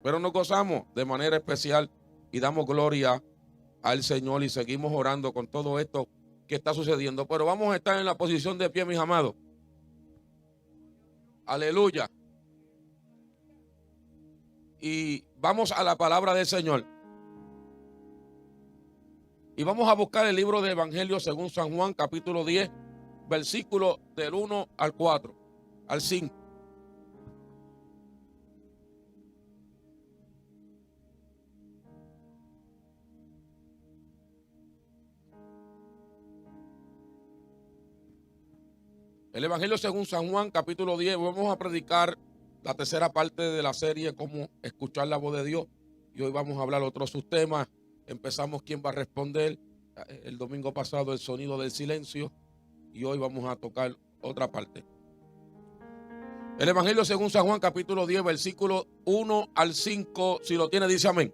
pero nos gozamos de manera especial y damos gloria al Señor y seguimos orando con todo esto que está sucediendo. Pero vamos a estar en la posición de pie, mis amados. Aleluya. Y vamos a la palabra del Señor. Y vamos a buscar el libro de Evangelio según San Juan, capítulo 10, versículo del 1 al 4, al 5. El Evangelio según San Juan, capítulo 10, vamos a predicar la tercera parte de la serie, cómo escuchar la voz de Dios. Y hoy vamos a hablar otros sus temas. Empezamos quién va a responder. El domingo pasado el sonido del silencio. Y hoy vamos a tocar otra parte. El Evangelio según San Juan, capítulo 10, versículo 1 al 5. Si lo tiene, dice amén.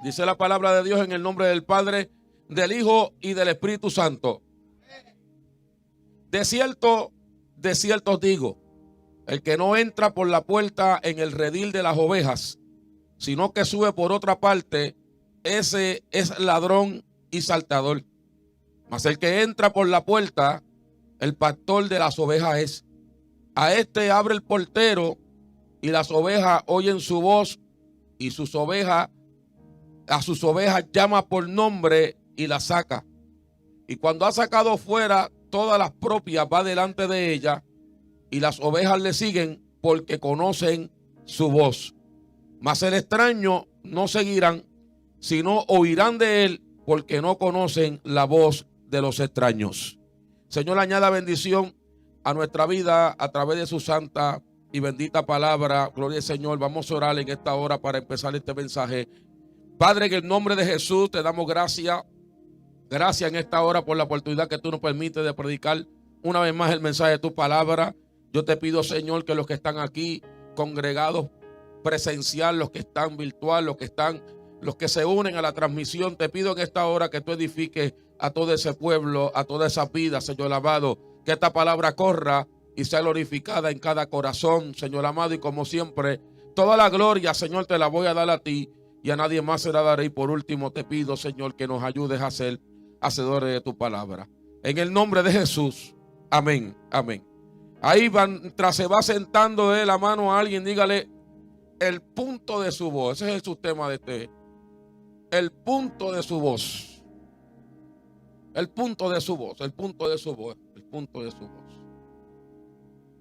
Dice la palabra de Dios en el nombre del Padre, del Hijo y del Espíritu Santo. De cierto os digo, el que no entra por la puerta en el redil de las ovejas, sino que sube por otra parte, ese es ladrón y salteador. Mas el que entra por la puerta, el pastor de las ovejas es. A este abre el portero, y las ovejas oyen su voz, y a sus ovejas llama por nombre y las saca. Y cuando ha sacado fuera todas las propias, va delante de ella, y las ovejas le siguen porque conocen su voz. Mas el extraño no seguirán, sino oirán de él, porque no conocen la voz de los extraños. Señor, añada bendición a nuestra vida a través de su santa y bendita palabra. Gloria al Señor. Vamos a orar en esta hora para empezar este mensaje. Padre, en el nombre de Jesús te damos gracias. Gracias en esta hora por la oportunidad que tú nos permites de predicar una vez más el mensaje de tu palabra. Yo te pido, Señor, que los que están aquí congregados presencial, los que están virtual, los que se unen a la transmisión, te pido en esta hora que tú edifiques a todo ese pueblo, a toda esa vida, Señor amado, que esta palabra corra y sea glorificada en cada corazón, Señor amado, y como siempre, toda la gloria, Señor, te la voy a dar a ti y a nadie más se la daré. Y por último te pido, Señor, que nos ayudes a ser hacedores de tu palabra. En el nombre de Jesús. Amén. Amén. Ahí mientras se va sentando de la mano a alguien, dígale el punto de su voz. Ese es el subtema de este. El punto de su voz. El punto de su voz. El punto de su voz. El punto de su voz.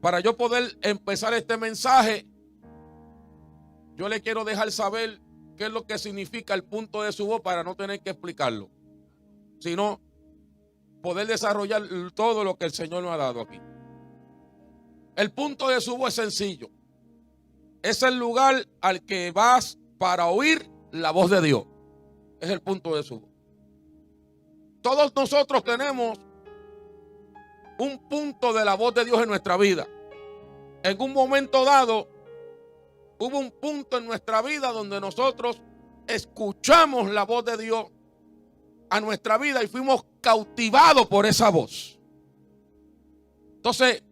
Para yo poder empezar este mensaje, yo le quiero dejar saber qué es lo que significa el punto de su voz para no tener que explicarlo, sino poder desarrollar todo lo que el Señor nos ha dado aquí. El punto de su voz es sencillo. Es el lugar al que vas para oír la voz de Dios. Es el punto de su voz. Todos nosotros tenemos un punto de la voz de Dios en nuestra vida. En un momento dado, hubo un punto en nuestra vida donde nosotros escuchamos la voz de Dios a nuestra vida y fuimos cautivados por esa voz. Entonces,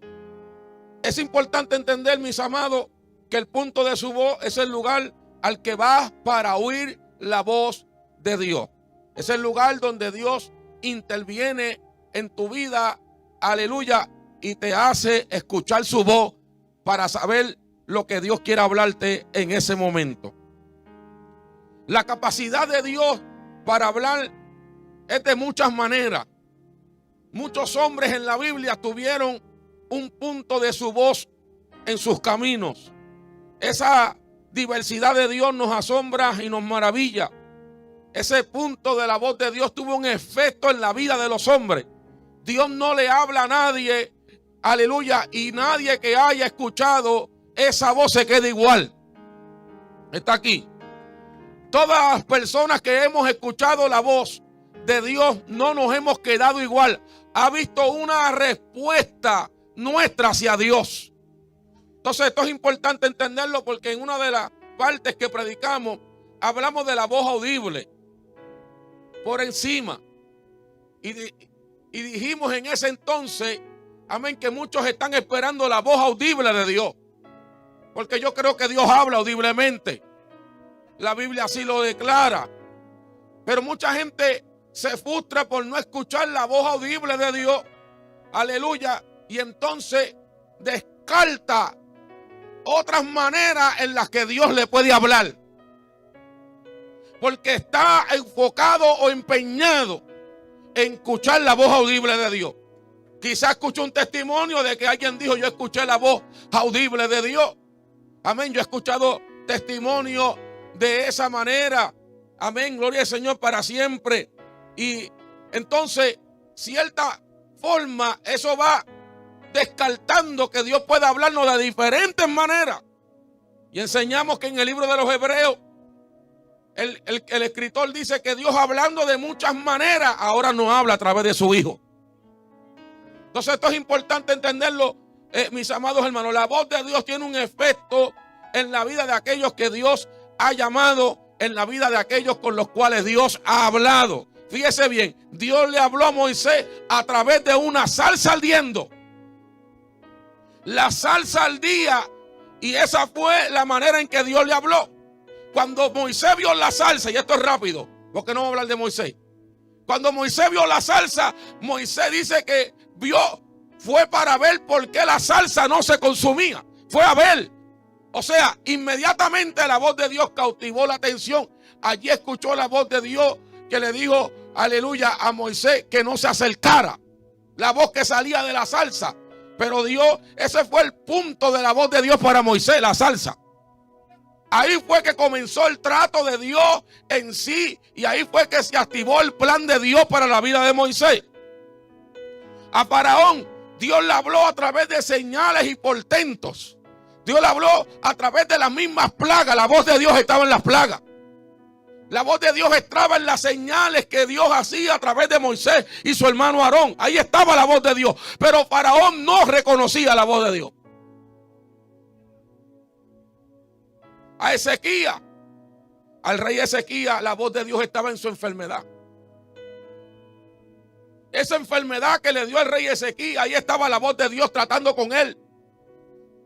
es importante entender, mis amados, que el punto de su voz es el lugar al que vas para oír la voz de Dios. Es el lugar donde Dios interviene en tu vida, aleluya, y te hace escuchar su voz para saber lo que Dios quiere hablarte en ese momento. La capacidad de Dios para hablar es de muchas maneras. Muchos hombres en la Biblia tuvieron un punto de su voz en sus caminos. Esa diversidad de Dios nos asombra y nos maravilla. Ese punto de la voz de Dios tuvo un efecto en la vida de los hombres. Dios no le habla a nadie, aleluya, y nadie que haya escuchado esa voz se queda igual. Está aquí. Todas las personas que hemos escuchado la voz de Dios no nos hemos quedado igual. Ha visto una respuesta nuestra hacia Dios. Entonces esto es importante entenderlo porque en una de las partes que predicamos hablamos de la voz audible por encima. Y dijimos en ese entonces, amén, que muchos están esperando la voz audible de Dios. Porque yo creo que Dios habla audiblemente. La Biblia así lo declara. Pero mucha gente se frustra por no escuchar la voz audible de Dios. Aleluya. Y entonces descarta otras maneras en las que Dios le puede hablar. Porque está enfocado o empeñado en escuchar la voz audible de Dios. Quizás escuchó un testimonio de que alguien dijo: yo escuché la voz audible de Dios. Amén. Yo he escuchado testimonio de esa manera. Amén. Gloria al Señor para siempre. Y entonces, cierta forma, eso va descartando que Dios pueda hablarnos de diferentes maneras. Y enseñamos que en el libro de los Hebreos, el escritor dice que Dios, hablando de muchas maneras, ahora nos habla a través de su Hijo. Entonces esto es importante entenderlo, mis amados hermanos. La voz de Dios tiene un efecto en la vida de aquellos que Dios ha llamado, en la vida de aquellos con los cuales Dios ha hablado. Fíjese bien, Dios le habló a Moisés a través de una zarza ardiendo. La zarza ardía, y esa fue la manera en que Dios le habló. Cuando Moisés vio la zarza, y esto es rápido, porque no vamos a hablar de Moisés. Cuando Moisés vio la zarza, Moisés dice que fue para ver por qué la zarza no se consumía. Fue a ver. O sea, inmediatamente la voz de Dios cautivó la atención. Allí escuchó la voz de Dios que le dijo, aleluya, a Moisés que no se acercara. La voz que salía de la zarza. Pero Dios, ese fue el punto de la voz de Dios para Moisés, la zarza. Ahí fue que comenzó el trato de Dios en sí. Y ahí fue que se activó el plan de Dios para la vida de Moisés. A Faraón, Dios le habló a través de señales y portentos. Dios le habló a través de las mismas plagas. La voz de Dios estaba en las plagas. La voz de Dios estaba en las señales que Dios hacía a través de Moisés y su hermano Aarón. Ahí estaba la voz de Dios. Pero Faraón no reconocía la voz de Dios. A Ezequías, al rey Ezequías, la voz de Dios estaba en su enfermedad. Esa enfermedad que le dio el rey Ezequías, ahí estaba la voz de Dios tratando con él.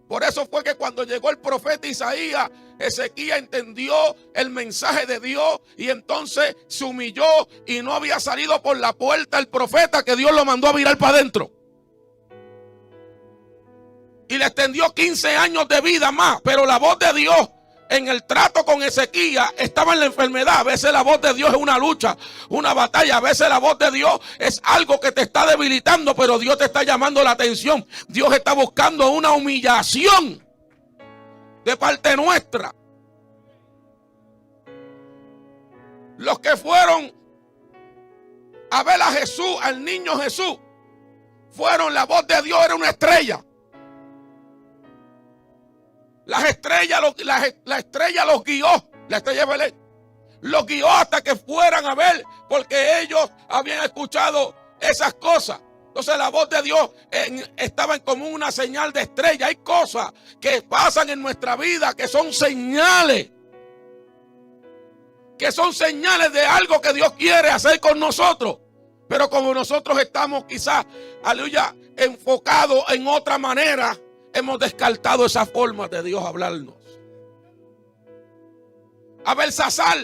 Por eso fue que cuando llegó el profeta Isaías, Ezequías entendió el mensaje de Dios y entonces se humilló y no había salido por la puerta el profeta, que Dios lo mandó a virar para adentro. Y le extendió 15 años de vida más, pero la voz de Dios en el trato con Ezequías estaba en la enfermedad. A veces la voz de Dios es una lucha, una batalla. A veces la voz de Dios es algo que te está debilitando, pero Dios te está llamando la atención. Dios está buscando una humillación de parte nuestra. Los que fueron a ver a Jesús, al niño Jesús, la voz de Dios era una estrella. La estrella los guió, la estrella de Belén, los guió hasta que fueran a ver, porque ellos habían escuchado esas cosas. Entonces la voz de Dios estaba como una señal de estrella. Hay cosas que pasan en nuestra vida que son señales. Que son señales de algo que Dios quiere hacer con nosotros. Pero como nosotros estamos quizás, aleluya, enfocados en otra manera, hemos descartado esa forma de Dios hablarnos. A Belsasar,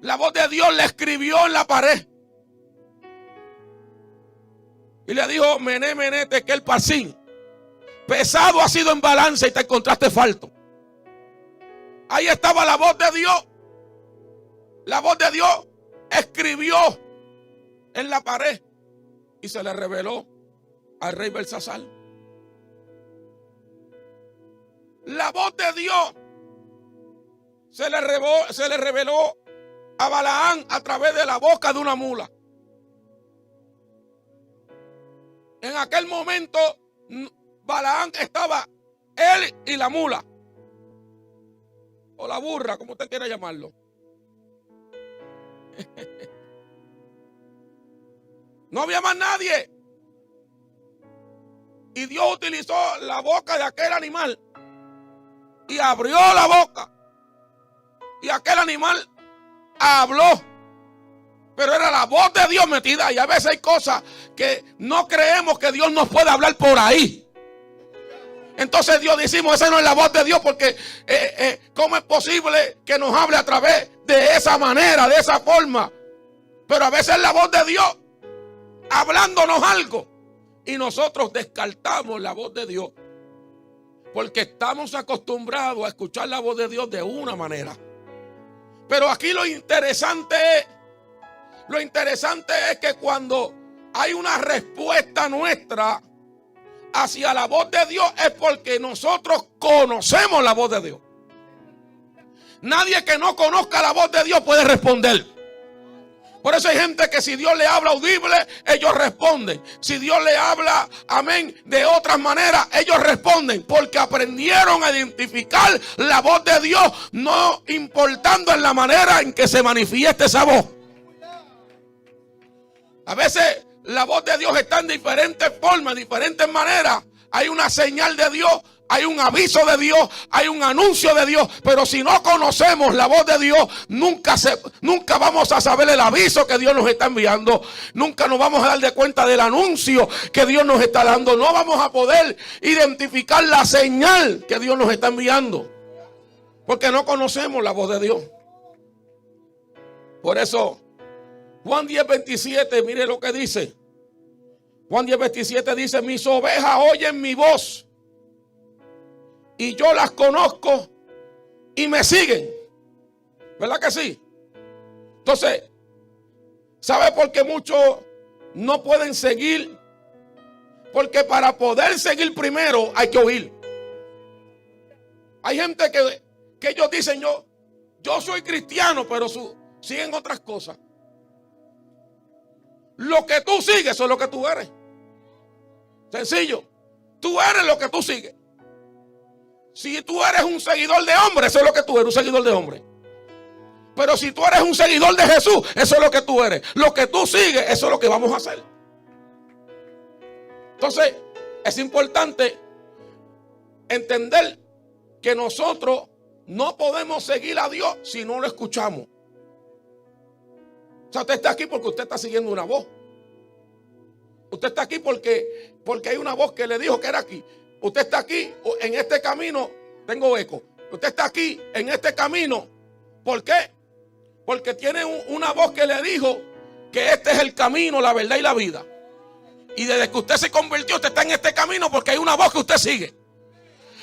la voz de Dios le escribió en la pared. Y le dijo, mené, mené, tekel parsin. Pesado ha sido en balanza y te encontraste falto. Ahí estaba la voz de Dios. La voz de Dios escribió en la pared y se le reveló al rey Belsasar. La voz de Dios se le reveló a Balaán a través de la boca de una mula. En aquel momento Balaán estaba él y la mula, o la burra, como usted quiera llamarlo. No había más nadie. Y Dios utilizó la boca de aquel animal y abrió la boca. Y aquel animal habló. Pero era la voz de Dios metida. Y a veces hay cosas que no creemos que Dios nos puede hablar por ahí. Entonces Dios decimos, esa no es la voz de Dios, porque ¿cómo es posible que nos hable a través de esa manera, de esa forma? Pero a veces es la voz de Dios hablándonos algo y nosotros descartamos la voz de Dios porque estamos acostumbrados a escuchar la voz de Dios de una manera. Pero aquí lo interesante es que cuando hay una respuesta nuestra hacia la voz de Dios es porque nosotros conocemos la voz de Dios. Nadie que no conozca la voz de Dios puede responder. Por eso hay gente que si Dios le habla audible, ellos responden. Si Dios le habla, amén, de otras maneras, ellos responden. Porque aprendieron a identificar la voz de Dios, no importando en la manera en que se manifieste esa voz. A veces la voz de Dios está en diferentes formas, diferentes maneras. Hay una señal de Dios, hay un aviso de Dios, hay un anuncio de Dios. Pero si no conocemos la voz de Dios, nunca vamos a saber el aviso que Dios nos está enviando. Nunca nos vamos a dar de cuenta del anuncio que Dios nos está dando. No vamos a poder identificar la señal que Dios nos está enviando, porque no conocemos la voz de Dios. Por eso Juan 10:27, mire lo que dice. Juan 10:27 dice: mis ovejas oyen mi voz y yo las conozco y me siguen. ¿Verdad que sí? Entonces, ¿sabe por qué muchos no pueden seguir? Porque para poder seguir primero hay que oír. Hay gente que ellos dicen, yo soy cristiano, pero siguen otras cosas. Lo que tú sigues, eso es lo que tú eres. Sencillo. Tú eres lo que tú sigues. Si tú eres un seguidor de hombre, eso es lo que tú eres, un seguidor de hombre. Pero si tú eres un seguidor de Jesús, eso es lo que tú eres. Lo que tú sigues, eso es lo que vamos a hacer. Entonces, es importante entender que nosotros no podemos seguir a Dios si no lo escuchamos. O sea, usted está aquí porque usted está siguiendo una voz. Usted está aquí porque hay una voz que le dijo que era aquí. Usted está aquí en este camino. Tengo eco. Usted está aquí en este camino. ¿Por qué? Porque tiene una voz que le dijo que este es el camino, la verdad y la vida. Y desde que usted se convirtió, usted está en este camino porque hay una voz que usted sigue.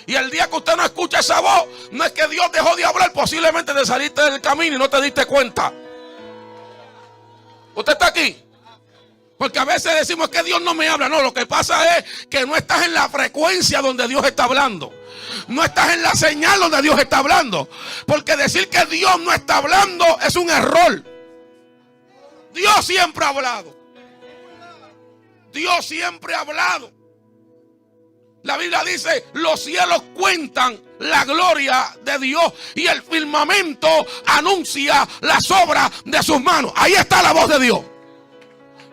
Y el día que usted no escucha esa voz, no es que Dios dejó de hablar, posiblemente te saliste del camino y no te diste cuenta. Usted está aquí. Porque a veces decimos que Dios no me habla. No, lo que pasa es que no estás en la frecuencia donde Dios está hablando. No estás en la señal donde Dios está hablando. Porque decir que Dios no está hablando es un error. Dios siempre ha hablado. Dios siempre ha hablado. La Biblia dice, los cielos cuentan la gloria de Dios y el firmamento anuncia las obras de sus manos. Ahí está la voz de Dios.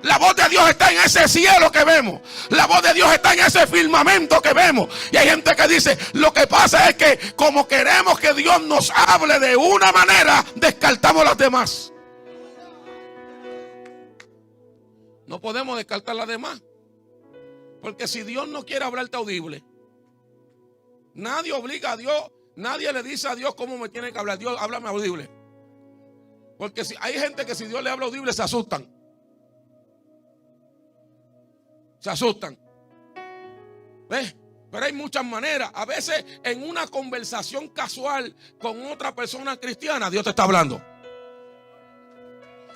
La voz de Dios está en ese cielo que vemos. La voz de Dios está en ese firmamento que vemos. Y hay gente que dice, lo que pasa es que como queremos que Dios nos hable de una manera, descartamos las demás. No podemos descartar las demás. Porque si Dios no quiere hablarte audible, nadie obliga a Dios, nadie le dice a Dios cómo me tiene que hablar. Dios, háblame audible. Porque hay gente que si Dios le habla audible se asustan. Se asustan. ¿Ves? Pero hay muchas maneras. A veces en una conversación casual con otra persona cristiana, Dios te está hablando.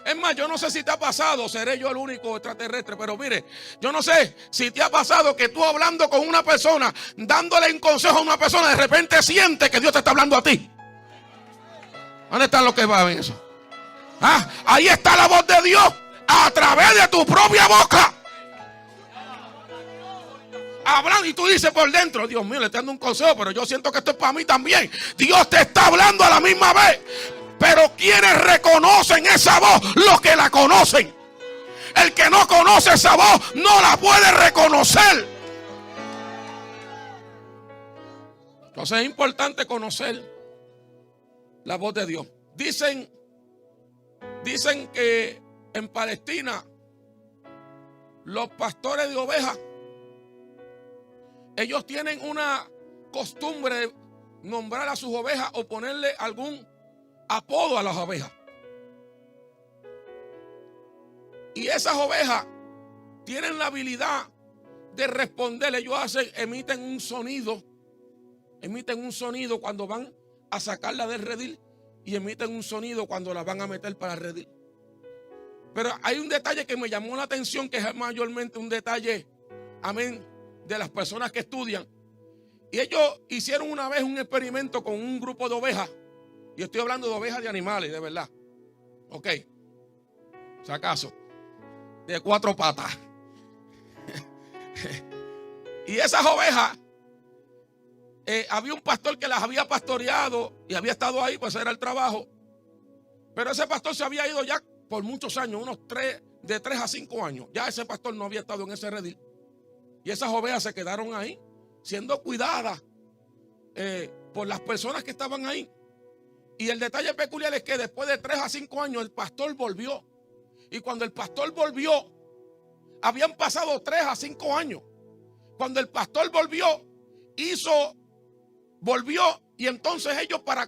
Es más, yo no sé si te ha pasado, seré yo el único extraterrestre, pero mire, yo no sé si te ha pasado que tú hablando con una persona, dándole un consejo a una persona, de repente sientes que Dios te está hablando a ti. ¿Dónde están los que van eso? Ahí está la voz de Dios a través de tu propia boca. Hablando y tú dices por dentro, Dios mío, le estoy dando un consejo, pero yo siento que esto es para mí también. Dios te está hablando a la misma vez. Pero quienes reconocen esa voz, los que la conocen. El que no conoce esa voz no la puede reconocer. Entonces es importante conocer la voz de Dios. Dicen que en Palestina los pastores de ovejas ellos tienen una costumbre de nombrar a sus ovejas o ponerle algún apodo a las ovejas. Y esas ovejas tienen la habilidad de responder. Ellos emiten un sonido cuando van a sacarla del redil y emiten un sonido cuando la van a meter para el redil. Pero hay un detalle que me llamó la atención, que es mayormente un detalle, amén, de las personas que estudian. Y ellos hicieron una vez un experimento con un grupo de ovejas. Y estoy hablando de ovejas de animales, de verdad. Ok. Si acaso. De 4 patas. Y esas ovejas, había un pastor que las había pastoreado y había estado ahí, pues era el trabajo. Pero ese pastor se había ido ya por muchos años, de 3 a 5 años. Ya ese pastor no había estado en ese redil. Y esas ovejas se quedaron ahí, siendo cuidadas por las personas que estaban ahí. Y el detalle peculiar es que después de 3 a 5 años el pastor volvió. Y cuando el pastor volvió, habían pasado 3 a 5 años. Cuando el pastor volvió y entonces ellos para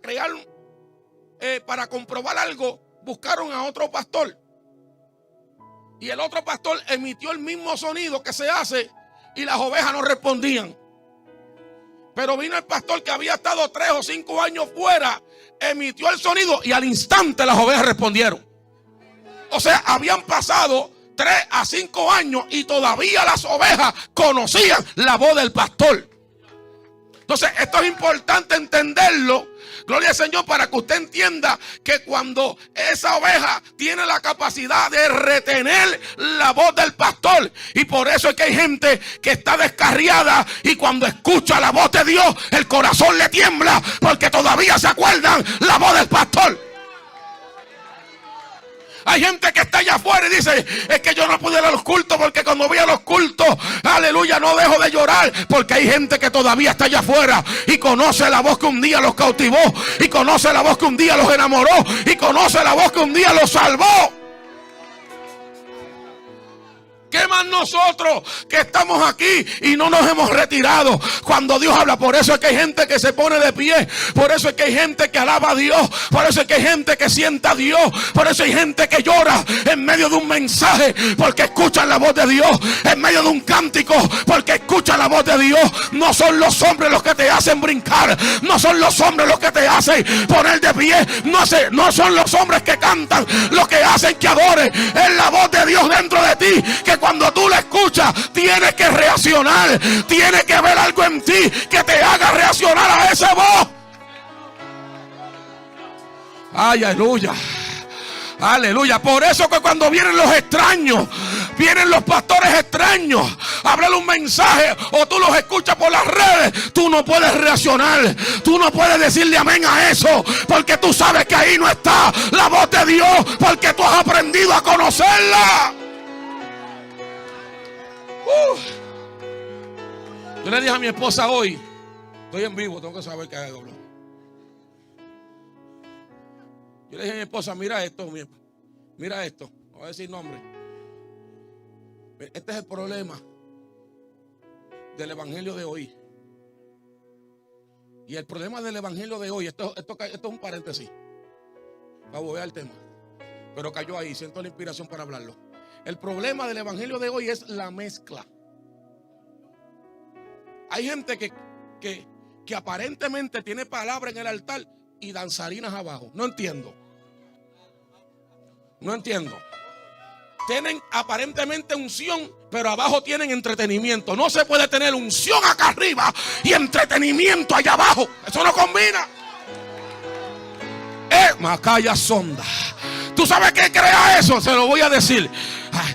comprobar algo, buscaron a otro pastor. Y el otro pastor emitió el mismo sonido que se hace y las ovejas no respondían. Pero vino el pastor que había estado 3 o 5 años fuera, emitió el sonido y al instante las ovejas respondieron. O sea, habían pasado 3 a 5 años y todavía las ovejas conocían la voz del pastor. Entonces, esto es importante entenderlo. Gloria al Señor, para que usted entienda que cuando esa oveja tiene la capacidad de retener la voz del pastor, y por eso es que hay gente que está descarriada y cuando escucha la voz de Dios, el corazón le tiembla porque todavía se acuerdan la voz del pastor. Hay gente que está allá afuera y dice: es que yo no pude ir a los cultos porque cuando voy a los cultos, aleluya, no dejo de llorar. Porque hay gente que todavía está allá afuera y conoce la voz que un día los cautivó, y conoce la voz que un día los enamoró, y conoce la voz que un día los salvó. ¿Qué más nosotros que estamos aquí y no nos hemos retirado cuando Dios habla? Por eso es que hay gente que se pone de pie. Por eso es que hay gente que alaba a Dios. Por eso es que hay gente que sienta a Dios. Por eso hay gente que llora en medio de un mensaje porque escuchan la voz de Dios. En medio de un cántico porque escuchan la voz de Dios. No son los hombres los que te hacen brincar. No son los hombres los que te hacen poner de pie. No son los hombres que cantan los que hacen que adores. Es la voz de Dios dentro de ti, que cuando tú la escuchas tienes que reaccionar. Tiene que haber algo en ti que te haga reaccionar a esa voz. Aleluya. Aleluya. Por eso que cuando vienen los extraños, vienen los pastores extraños a hablar un mensaje, o tú los escuchas por las redes, tú no puedes reaccionar. Tú no puedes decirle amén a eso, porque tú sabes que ahí no está la voz de Dios, porque tú has aprendido a conocerla. Yo le dije a mi esposa hoy, estoy en vivo, tengo que saber qué hago. Yo le dije a mi esposa: mira esto, no voy a decir nombre. Este es el problema del evangelio de hoy. Y el problema del evangelio de hoy, esto es un paréntesis para volver al tema, pero cayó ahí, siento la inspiración para hablarlo. El problema del evangelio de hoy es la mezcla. Hay gente que aparentemente tiene palabra en el altar y danzarinas abajo. No entiendo. Tienen aparentemente unción, pero abajo tienen entretenimiento. No se puede tener unción acá arriba y entretenimiento allá abajo. Eso no combina. Macaya sonda. ¿Tú sabes qué crea eso? Se lo voy a decir.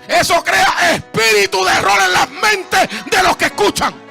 Eso crea espíritu de error en las mentes de los que escuchan.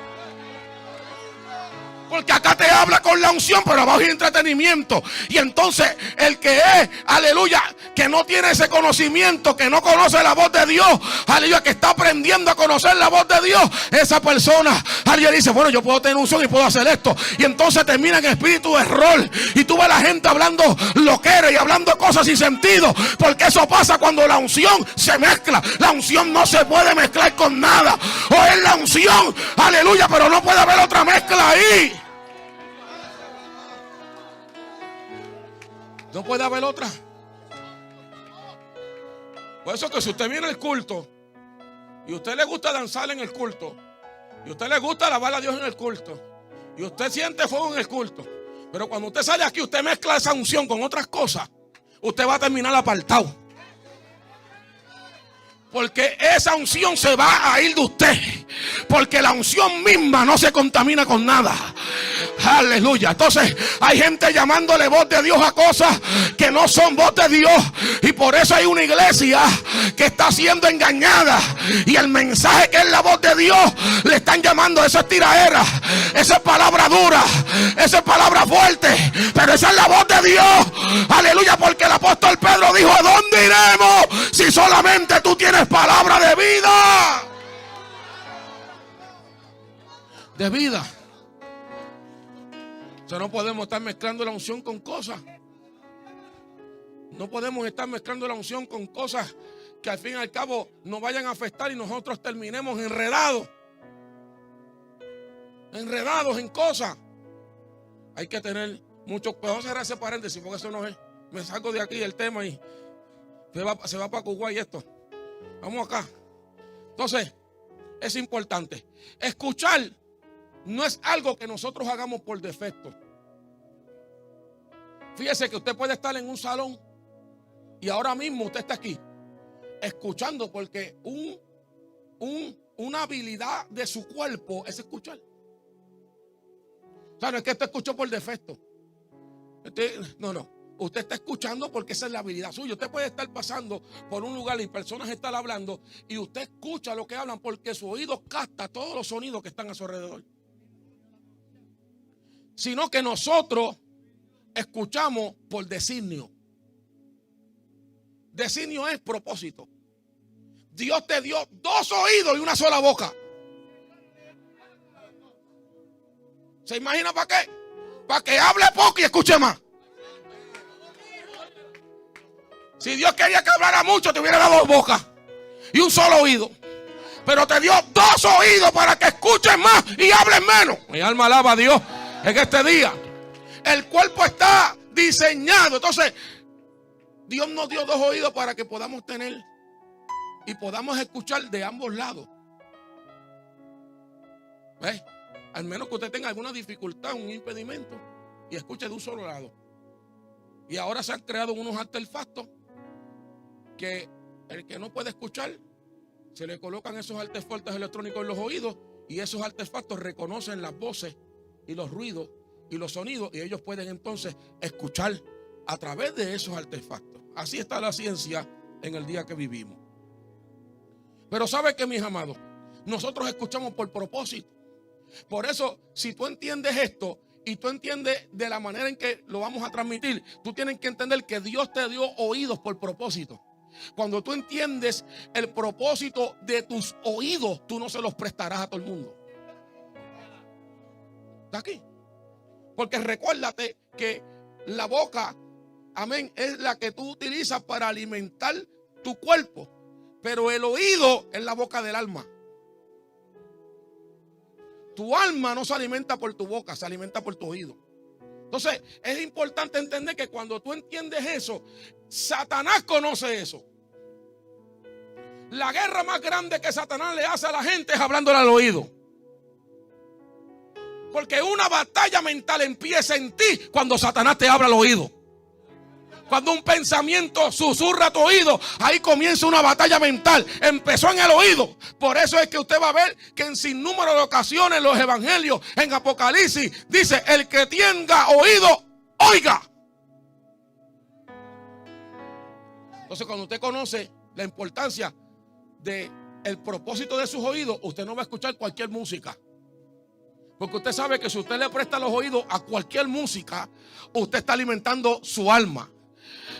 Porque acá te habla con la unción, pero abajo hay entretenimiento. Y entonces el que es, aleluya, que no tiene ese conocimiento, que no conoce la voz de Dios, aleluya, que está aprendiendo a conocer la voz de Dios, esa persona, aleluya, dice, bueno, yo puedo tener unción y puedo hacer esto. Y entonces termina en espíritu de error. Y tú ves a la gente hablando loquera y hablando cosas sin sentido. Porque eso pasa cuando la unción se mezcla. La unción no se puede mezclar con nada. O es la unción, aleluya, pero no puede haber otra mezcla ahí. No puede haber otra. Por eso que si usted viene al culto y a usted le gusta danzar en el culto, y a usted le gusta alabar a Dios en el culto, y usted siente fuego en el culto, pero cuando usted sale aquí, usted mezcla esa unción con otras cosas, usted va a terminar apartado. Porque esa unción se va a ir de usted. Porque la unción misma no se contamina con nada. Aleluya. Entonces hay gente llamándole voz de Dios a cosas que no son voz de Dios. Y por eso hay una iglesia que está siendo engañada. Y el mensaje que es la voz de Dios le están llamando, esa es tiraera, esa es palabra dura, esa es palabra fuerte. Pero esa es la voz de Dios. Aleluya. Porque el apóstol Pedro dijo, ¿a dónde iremos si solamente tú tienes palabra de vida? De vida. O sea, no podemos estar mezclando la unción con cosas. No podemos estar mezclando la unción con cosas que al fin y al cabo nos vayan a afectar y nosotros terminemos enredados. Enredados en cosas. Hay que tener mucho. Pues vamos a cerrar ese paréntesis porque eso no es. Me salgo de aquí del tema y se va para Kuwait esto. Vamos acá. Entonces, es importante. Escuchar no es algo que nosotros hagamos por defecto. Fíjese que usted puede estar en un salón y ahora mismo usted está aquí escuchando porque una habilidad de su cuerpo es escuchar. O sea, no es que usted escuchó por defecto. No. Usted está escuchando porque esa es la habilidad suya. Usted puede estar pasando por un lugar y personas están hablando y usted escucha lo que hablan porque su oído capta todos los sonidos que están a su alrededor. Sino que nosotros escuchamos por designio. Designio es propósito. Dios te dio 2 oídos y una sola boca. ¿Se imagina para qué? Para que hable poco y escuche más. Si Dios quería que hablara mucho, te hubiera dado 2 bocas y un solo oído. Pero te dio 2 oídos para que escuches más y hables menos. Mi alma alaba a Dios en este día. El cuerpo está diseñado. Entonces, Dios nos dio 2 oídos para que podamos tener y podamos escuchar de ambos lados. ¿Ves? Al menos que usted tenga alguna dificultad, un impedimento, y escuche de un solo lado. Y ahora se han creado unos artefactos que el que no puede escuchar, se le colocan esos artefactos electrónicos en los oídos y esos artefactos reconocen las voces y los ruidos y los sonidos y ellos pueden entonces escuchar a través de esos artefactos. Así está la ciencia en el día que vivimos. Pero ¿sabe qué, mis amados? Nosotros escuchamos por propósito. Por eso, si tú entiendes esto y tú entiendes de la manera en que lo vamos a transmitir, tú tienes que entender que Dios te dio oídos por propósito. Cuando tú entiendes el propósito de tus oídos, tú no se los prestarás a todo el mundo. ¿Está aquí? Porque recuérdate que la boca, amén, es la que tú utilizas para alimentar tu cuerpo. Pero el oído es la boca del alma. Tu alma no se alimenta por tu boca, se alimenta por tu oído. Entonces, es importante entender que cuando tú entiendes eso, Satanás conoce eso. La guerra más grande que Satanás le hace a la gente es hablándole al oído. Porque una batalla mental empieza en ti cuando Satanás te habla al oído. Cuando un pensamiento susurra a tu oído, ahí comienza una batalla mental. Empezó en el oído. Por eso es que usted va a ver que en sinnúmero de ocasiones los evangelios, en Apocalipsis, dice: el que tenga oído, oiga. Entonces, cuando usted conoce la importancia del propósito de sus oídos, usted no va a escuchar cualquier música. Porque usted sabe que si usted le presta los oídos a cualquier música, usted está alimentando su alma.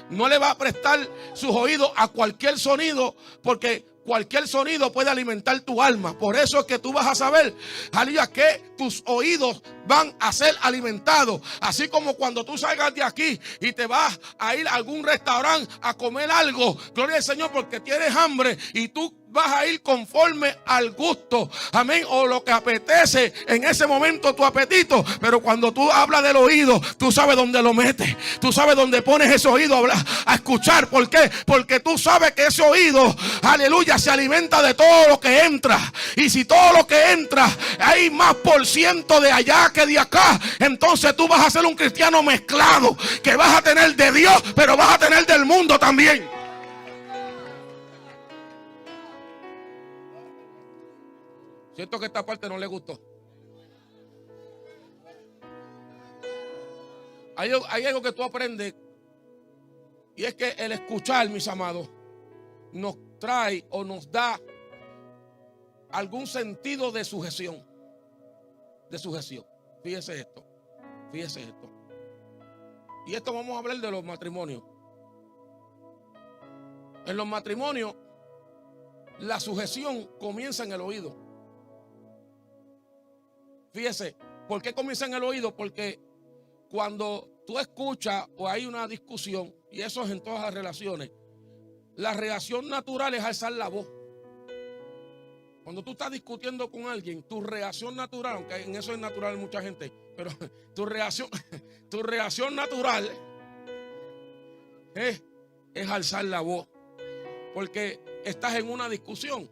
No le va a prestar sus oídos a cualquier sonido, porque cualquier sonido puede alimentar tu alma. Por eso es que tú vas a saber, aleluya, que tus oídos van a ser alimentados. Así como cuando tú salgas de aquí y te vas a ir a algún restaurante a comer algo, gloria al Señor, porque tienes hambre y tú vas a ir conforme al gusto, amén, o lo que apetece en ese momento tu apetito. Pero cuando tú hablas del oído, tú sabes dónde lo metes, tú sabes dónde pones ese oído a escuchar. ¿Por qué? Porque tú sabes que ese oído, aleluya, se alimenta de todo lo que entra. Y si todo lo que entra hay más por ciento de allá que de acá, entonces tú vas a ser un cristiano mezclado, que vas a tener de Dios, pero vas a tener del mundo también. Siento que esta parte no le gustó. Hay algo que tú aprendes, y es que el escuchar, mis amados, nos trae o nos da algún sentido de sujeción. De sujeción. Fíjese esto. Fíjese esto. Y esto vamos a hablar de los matrimonios. En los matrimonios, la sujeción comienza en el oído. Fíjese, ¿por qué comienza en el oído? Porque cuando tú escuchas o hay una discusión, y eso es en todas las relaciones, la reacción natural es alzar la voz. Cuando tú estás discutiendo con alguien, tu reacción natural, aunque en eso es natural en mucha gente, pero tu reacción natural es alzar la voz. Porque estás en una discusión,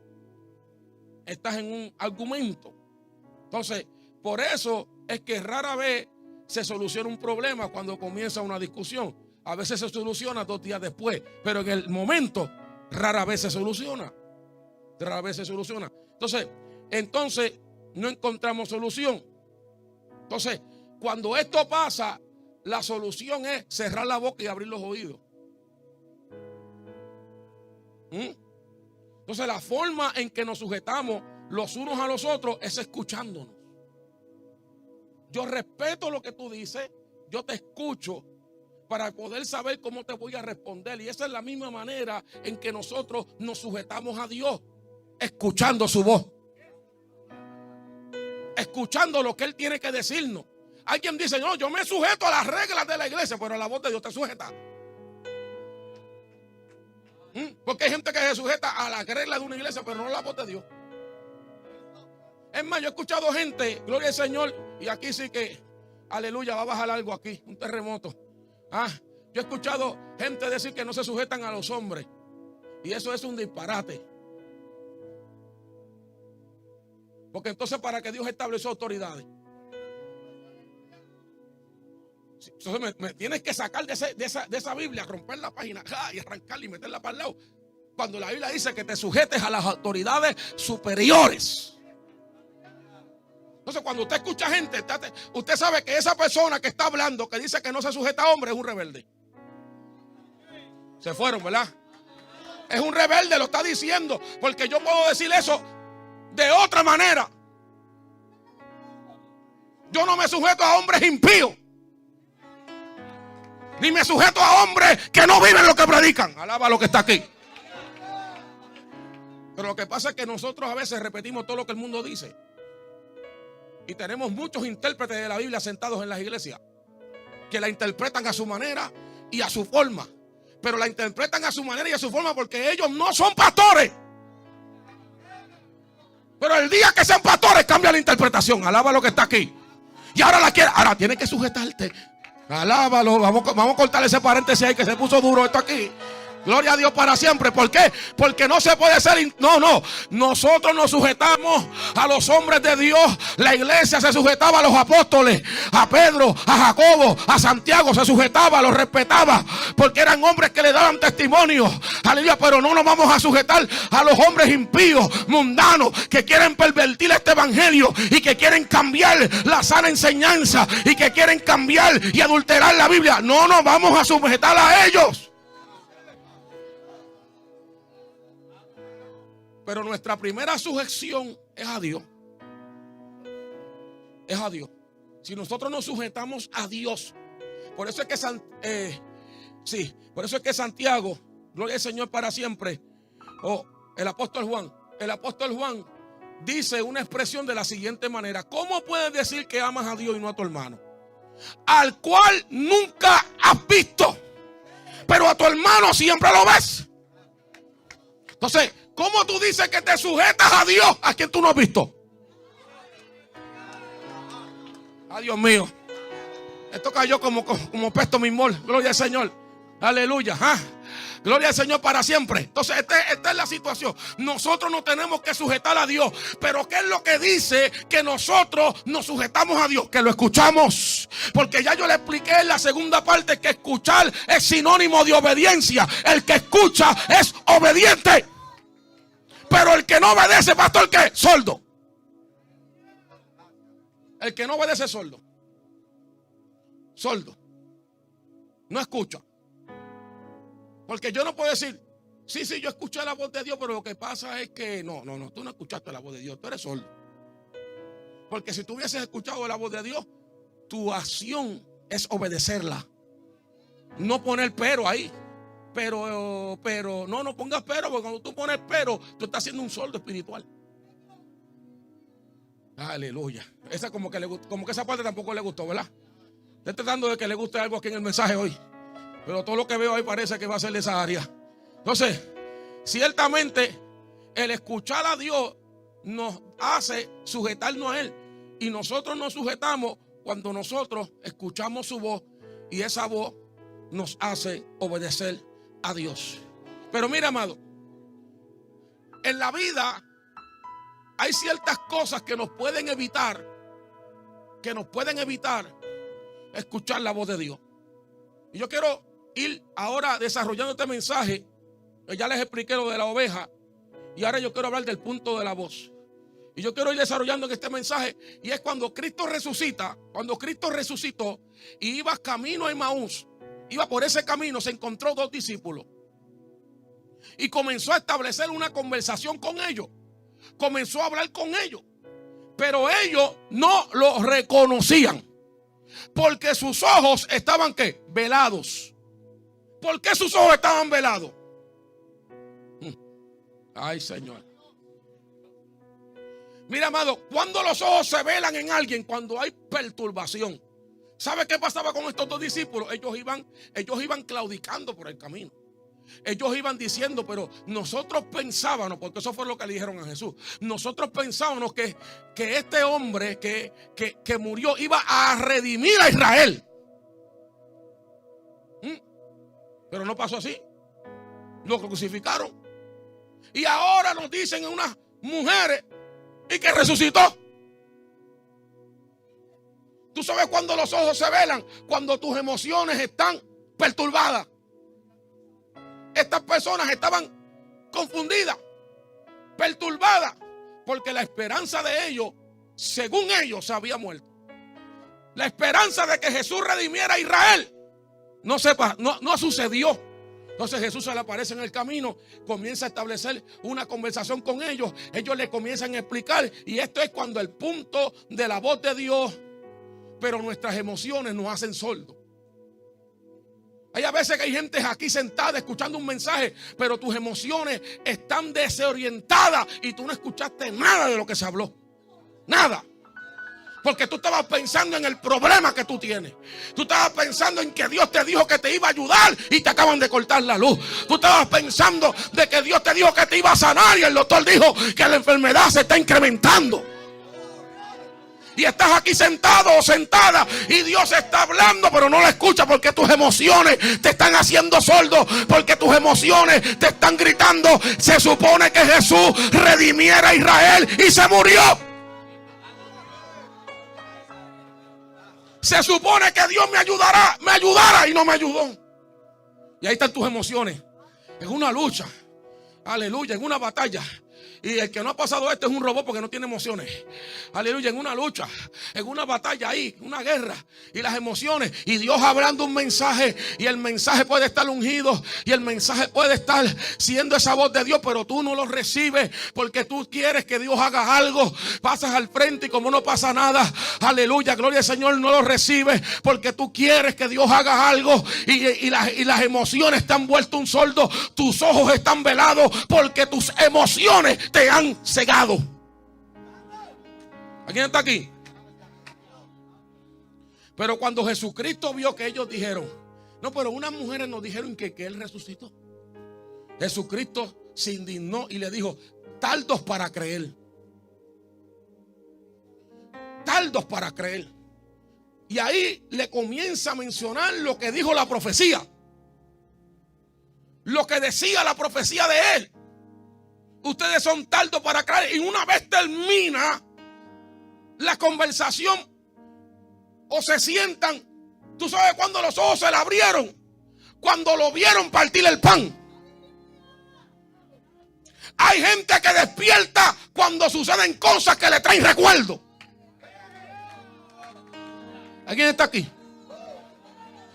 estás en un argumento. Entonces, por eso es que rara vez se soluciona un problema cuando comienza una discusión. A veces se soluciona 2 días después, pero en el momento rara vez se soluciona. Rara vez se soluciona. Entonces no encontramos solución. Entonces, cuando esto pasa, la solución es cerrar la boca y abrir los oídos. Entonces, la forma en que nos sujetamos los unos a los otros es escuchándonos. Yo respeto lo que tú dices, yo te escucho para poder saber cómo te voy a responder. Y esa es la misma manera en que nosotros nos sujetamos a Dios, escuchando su voz, escuchando lo que Él tiene que decirnos. Alguien dice, no, yo me sujeto a las reglas de la iglesia, pero la voz de Dios te sujeta. Porque hay gente que se sujeta a las reglas de una iglesia, pero no a la voz de Dios. Es más, yo he escuchado gente, gloria al Señor, y aquí sí que, aleluya, va a bajar algo aquí, un terremoto. Yo he escuchado gente decir que no se sujetan a los hombres, y eso es un disparate. Porque entonces, ¿para qué Dios estableció autoridades? Entonces me tienes que sacar de esa Biblia, romper la página y arrancarla y meterla para el lado. Cuando la Biblia dice que te sujetes a las autoridades superiores. Entonces, cuando usted escucha gente, usted sabe que esa persona que está hablando, que dice que no se sujeta a hombres, es un rebelde. Se fueron, ¿verdad? Es un rebelde, lo está diciendo. Porque yo puedo decir eso de otra manera. Yo no me sujeto a hombres impíos, ni me sujeto a hombres que no viven lo que predican. Alaba lo que está aquí. Pero lo que pasa es que nosotros a veces repetimos todo lo que el mundo dice. Y tenemos muchos intérpretes de la Biblia sentados en las iglesias que la interpretan a su manera y a su forma. Pero la interpretan a su manera y a su forma porque ellos no son pastores. Pero el día que sean pastores cambia la interpretación. Alaba lo que está aquí. Y ahora la quiere. Ahora tiene que sujetarte. Alábalo. Vamos a cortar ese paréntesis ahí que se puso duro esto aquí. Gloria a Dios para siempre. ¿Por qué? Porque no se puede ser. No. Nosotros nos sujetamos a los hombres de Dios. La iglesia se sujetaba a los apóstoles, a Pedro, a Jacobo, a Santiago. Se sujetaba, los respetaba. Porque eran hombres que le daban testimonio. Aleluya. Pero no nos vamos a sujetar a los hombres impíos, mundanos, que quieren pervertir este evangelio y que quieren cambiar la sana enseñanza y que quieren cambiar y adulterar la Biblia. No nos vamos a sujetar a ellos. Pero nuestra primera sujeción es a Dios. es a Dios. Si nosotros nos sujetamos a Dios, por eso es que por eso es que Santiago, gloria al Señor para siempre, el apóstol Juan dice una expresión de la siguiente manera: ¿cómo puedes decir que amas a Dios y no a tu hermano, al cual nunca has visto, pero a tu hermano siempre lo ves? Entonces, ¿cómo tú dices que te sujetas a Dios a quien tú no has visto? Ay, Dios mío, esto cayó como pesto mismol. Gloria al Señor, aleluya. Gloria al Señor para siempre. Entonces esta es la situación. Nosotros nos tenemos que sujetar a Dios. Pero ¿qué es lo que dice que nosotros nos sujetamos a Dios? Que lo escuchamos. Porque ya yo le expliqué en la segunda parte que escuchar es sinónimo de obediencia. El que escucha es obediente. Pero el que no obedece, pastor, ¿qué? Sordo. El que no obedece es sordo. Sordo. No escucha. Porque yo no puedo decir, sí, yo escuché la voz de Dios, pero lo que pasa es que no, tú no escuchaste la voz de Dios, tú eres sordo. Porque si tú hubieses escuchado la voz de Dios, tu acción es obedecerla. No poner pero ahí. Pero, no pongas pero, porque cuando tú pones pero, tú estás siendo un sordo espiritual. Aleluya. Esa como que esa parte tampoco le gustó, ¿verdad? Estoy tratando de que le guste algo aquí en el mensaje hoy. Pero todo lo que veo ahí parece que va a ser de esa área. Entonces, ciertamente, el escuchar a Dios nos hace sujetarnos a Él. Y nosotros nos sujetamos cuando nosotros escuchamos su voz. Y esa voz nos hace obedecer a Dios. Pero mira, amado, en la vida hay ciertas cosas que nos pueden evitar escuchar la voz de Dios. Y yo quiero ir ahora desarrollando este mensaje. Ya les expliqué lo de la oveja y ahora yo quiero hablar del punto de la voz. Y yo quiero ir desarrollando en este mensaje, y es cuando Cristo resucitó y iba camino a Emaús, iba por ese camino, se encontró 2 discípulos y comenzó a establecer una conversación con ellos. Comenzó a hablar con ellos, pero ellos no lo reconocían porque sus ojos estaban ¿qué? Velados. ¿Por qué sus ojos estaban velados? Ay, Señor. Mira, amado, cuando los ojos se velan en alguien, cuando hay perturbación. ¿Sabe qué pasaba con estos 2 discípulos? Ellos iban claudicando por el camino. Ellos iban diciendo, pero nosotros pensábamos, porque eso fue lo que le dijeron a Jesús, nosotros pensábamos que este hombre que murió iba a redimir a Israel. Pero no pasó así. Lo crucificaron. Y ahora nos dicen unas mujeres y que resucitó. Tú sabes cuando los ojos se velan, cuando tus emociones están perturbadas. Estas personas estaban confundidas, perturbadas, porque la esperanza de ellos, según ellos, se había muerto. La esperanza de que Jesús redimiera a Israel no sucedió. Entonces Jesús se le aparece en el camino, comienza a establecer una conversación con ellos. Ellos le comienzan a explicar, y esto es cuando el punto de la voz de Dios, pero nuestras emociones nos hacen sordos. Hay a veces que hay gente aquí sentada escuchando un mensaje, pero tus emociones están desorientadas y tú no escuchaste nada de lo que se habló. Nada. Porque tú estabas pensando en el problema que tú tienes. Tú estabas pensando en que Dios te dijo que te iba a ayudar y te acaban de cortar la luz. Tú estabas pensando de que Dios te dijo que te iba a sanar y el doctor dijo que la enfermedad se está incrementando. Y estás aquí sentado o sentada y Dios está hablando, pero no lo escuchas porque tus emociones te están haciendo sordo, porque tus emociones te están gritando. Se supone que Jesús redimiera a Israel y se murió. Se supone que Dios me ayudara y no me ayudó. Y ahí están tus emociones. Es una lucha. Aleluya, en una batalla. Y el que no ha pasado esto es un robot porque no tiene emociones. Aleluya, en una lucha, en una batalla ahí, una guerra. Y las emociones. Y Dios hablando un mensaje. Y el mensaje puede estar ungido. Y el mensaje puede estar siendo esa voz de Dios. Pero tú no lo recibes porque tú quieres que Dios haga algo. Pasas al frente y como no pasa nada. Aleluya, gloria al Señor, no lo recibes porque tú quieres que Dios haga algo. Y las emociones te han vuelto un sordo. Tus ojos están velados porque tus emociones te han cegado. ¿Quién está aquí? Pero cuando Jesucristo vio que ellos dijeron, no, pero unas mujeres nos dijeron que Él resucitó. Jesucristo se indignó y le dijo, tardos para creer. Tardos para creer. Y ahí le comienza a mencionar lo que dijo la profecía. Lo que decía la profecía de Él. Ustedes son tardos para creer. Y una vez termina la conversación o se sientan, ¿tú sabes cuándo los ojos se le abrieron? Cuando lo vieron partir el pan. Hay gente que despierta cuando suceden cosas que le traen recuerdo. ¿Alguien está aquí?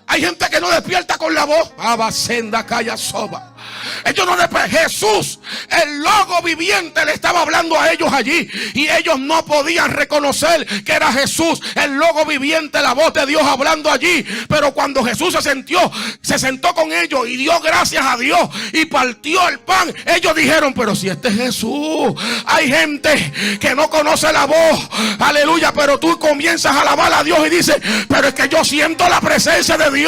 Hay gente que no despierta con la voz. Abasenda calla soba. Ellos no despiertan. Jesús, el logo viviente, le estaba hablando a ellos allí. Y ellos no podían reconocer que era Jesús, el logo viviente, la voz de Dios hablando allí. Pero cuando Jesús se sentó con ellos y dio gracias a Dios y partió el pan, ellos dijeron, pero si este es Jesús. Hay gente que no conoce la voz. Aleluya, pero tú comienzas a alabar a Dios y dices, pero es que yo siento la presencia de Dios.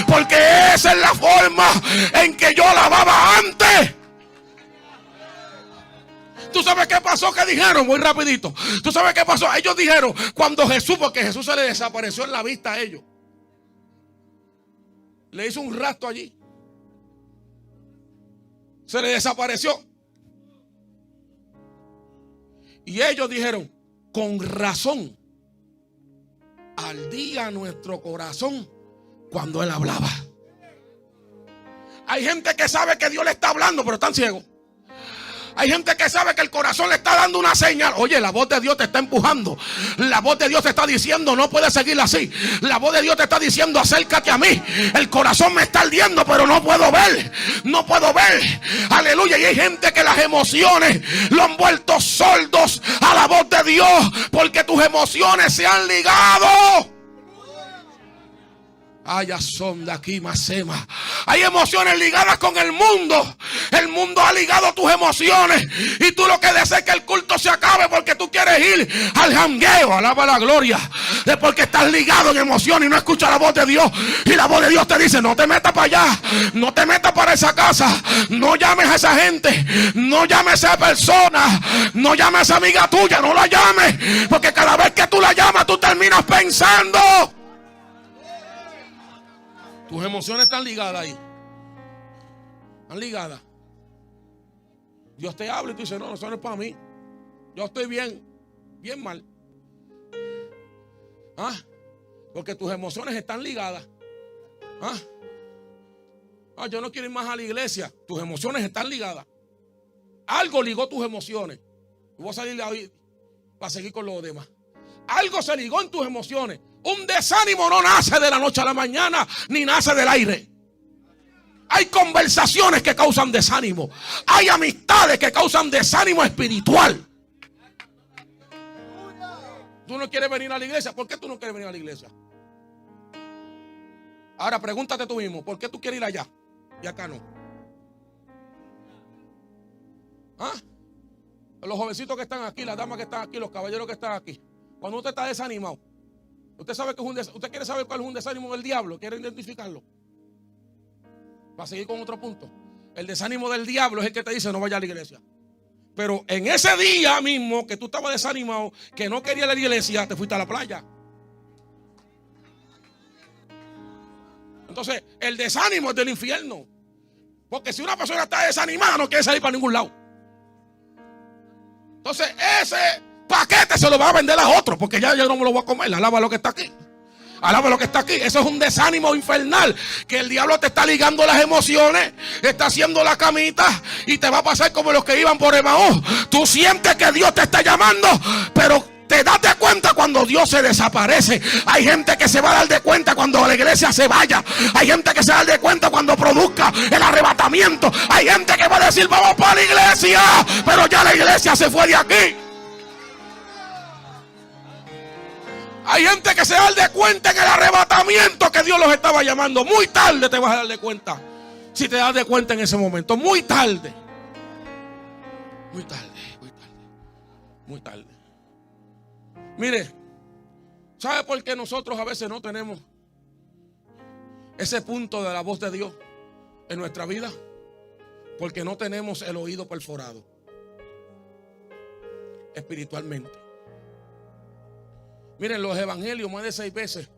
Porque esa es la forma en que yo alababa antes. ¿Tú sabes qué pasó? ¿Qué dijeron? Muy rapidito. ¿Tú sabes qué pasó? Ellos dijeron cuando Jesús, porque Jesús se le desapareció en la vista a ellos. Le hizo un rastro allí. Se le desapareció. Y ellos dijeron, con razón, ardía nuestro corazón cuando Él hablaba. Hay gente que sabe que Dios le está hablando, pero están ciegos. Hay gente que sabe que el corazón le está dando una señal. Oye, la voz de Dios te está empujando. La voz de Dios te está diciendo, no puedes seguir así. La voz de Dios te está diciendo, acércate a mí. El corazón me está ardiendo, pero no puedo ver. No puedo ver. Aleluya. Y hay gente que las emociones lo han vuelto sordos a la voz de Dios, porque tus emociones se han ligado. Hay emociones ligadas con el mundo. El mundo ha ligado tus emociones. Y tú lo que deseas es que el culto se acabe porque tú quieres ir al jangueo. Alaba la gloria. Es porque estás ligado en emociones y no escuchas la voz de Dios. Y la voz de Dios te dice, no te metas para allá. No te metas para esa casa. No llames a esa gente. No llames a esa persona. No llames a esa amiga tuya. No la llames. Porque cada vez que tú la llamas, tú terminas pensando. Tus emociones están ligadas ahí. Están ligadas. Dios te habla y tú dices, no, eso no es para mí. Yo estoy bien, bien mal. Porque tus emociones están ligadas. Yo no quiero ir más a la iglesia. Tus emociones están ligadas. Algo ligó tus emociones. Voy a salir de ahí para seguir con los demás. Algo se ligó en tus emociones. Un desánimo no nace de la noche a la mañana, ni nace del aire. Hay conversaciones que causan desánimo. Hay amistades que causan desánimo espiritual. Tú no quieres venir a la iglesia. ¿Por qué tú no quieres venir a la iglesia? Ahora pregúntate tú mismo, ¿por qué tú quieres ir allá y acá no? Los jovencitos que están aquí, las damas que están aquí, los caballeros que están aquí. Cuando usted está desanimado, usted sabe que usted quiere saber cuál es un desánimo del diablo, quiere identificarlo. Para seguir con otro punto. El desánimo del diablo es el que te dice no vaya a la iglesia. Pero en ese día mismo que tú estabas desanimado, que no querías ir a la iglesia, te fuiste a la playa. Entonces, el desánimo es del infierno. Porque si una persona está desanimada, no quiere salir para ningún lado. Entonces, ese paquete se lo va a vender a otro, porque ya yo no me lo voy a comer. Alaba lo que está aquí. Alaba lo que está aquí. Eso es un desánimo infernal. Que el diablo te está ligando las emociones, está haciendo la camita y te va a pasar como los que iban por Emaús. Tú sientes que Dios te está llamando, pero te das de cuenta cuando Dios se desaparece. Hay gente que se va a dar de cuenta cuando la iglesia se vaya. Hay gente que se va a dar de cuenta cuando produzca el arrebatamiento. Hay gente que va a decir: vamos para la iglesia, pero ya la iglesia se fue de aquí. Hay gente que se da de cuenta en el arrebatamiento que Dios los estaba llamando. Muy tarde te vas a dar de cuenta. Si te das de cuenta en ese momento. Muy tarde. Muy tarde. Muy tarde. Muy tarde. Mire, ¿sabe por qué nosotros a veces no tenemos ese punto de la voz de Dios en nuestra vida? Porque no tenemos el oído perforado espiritualmente. Miren, los evangelios más de 6 veces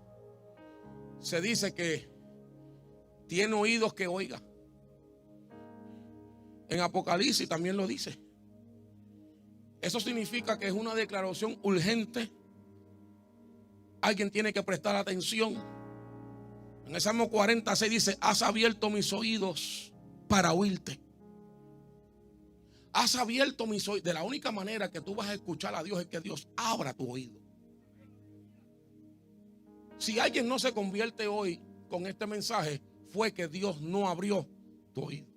se dice que tiene oídos que oiga. En Apocalipsis también lo dice. Eso significa que es una declaración urgente. Alguien tiene que prestar atención. En el Salmo 46 dice: has abierto mis oídos para oírte. Has abierto mis oídos. De la única manera que tú vas a escuchar a Dios es que Dios abra tu oído. Si alguien no se convierte hoy con este mensaje, fue que Dios no abrió tu oído.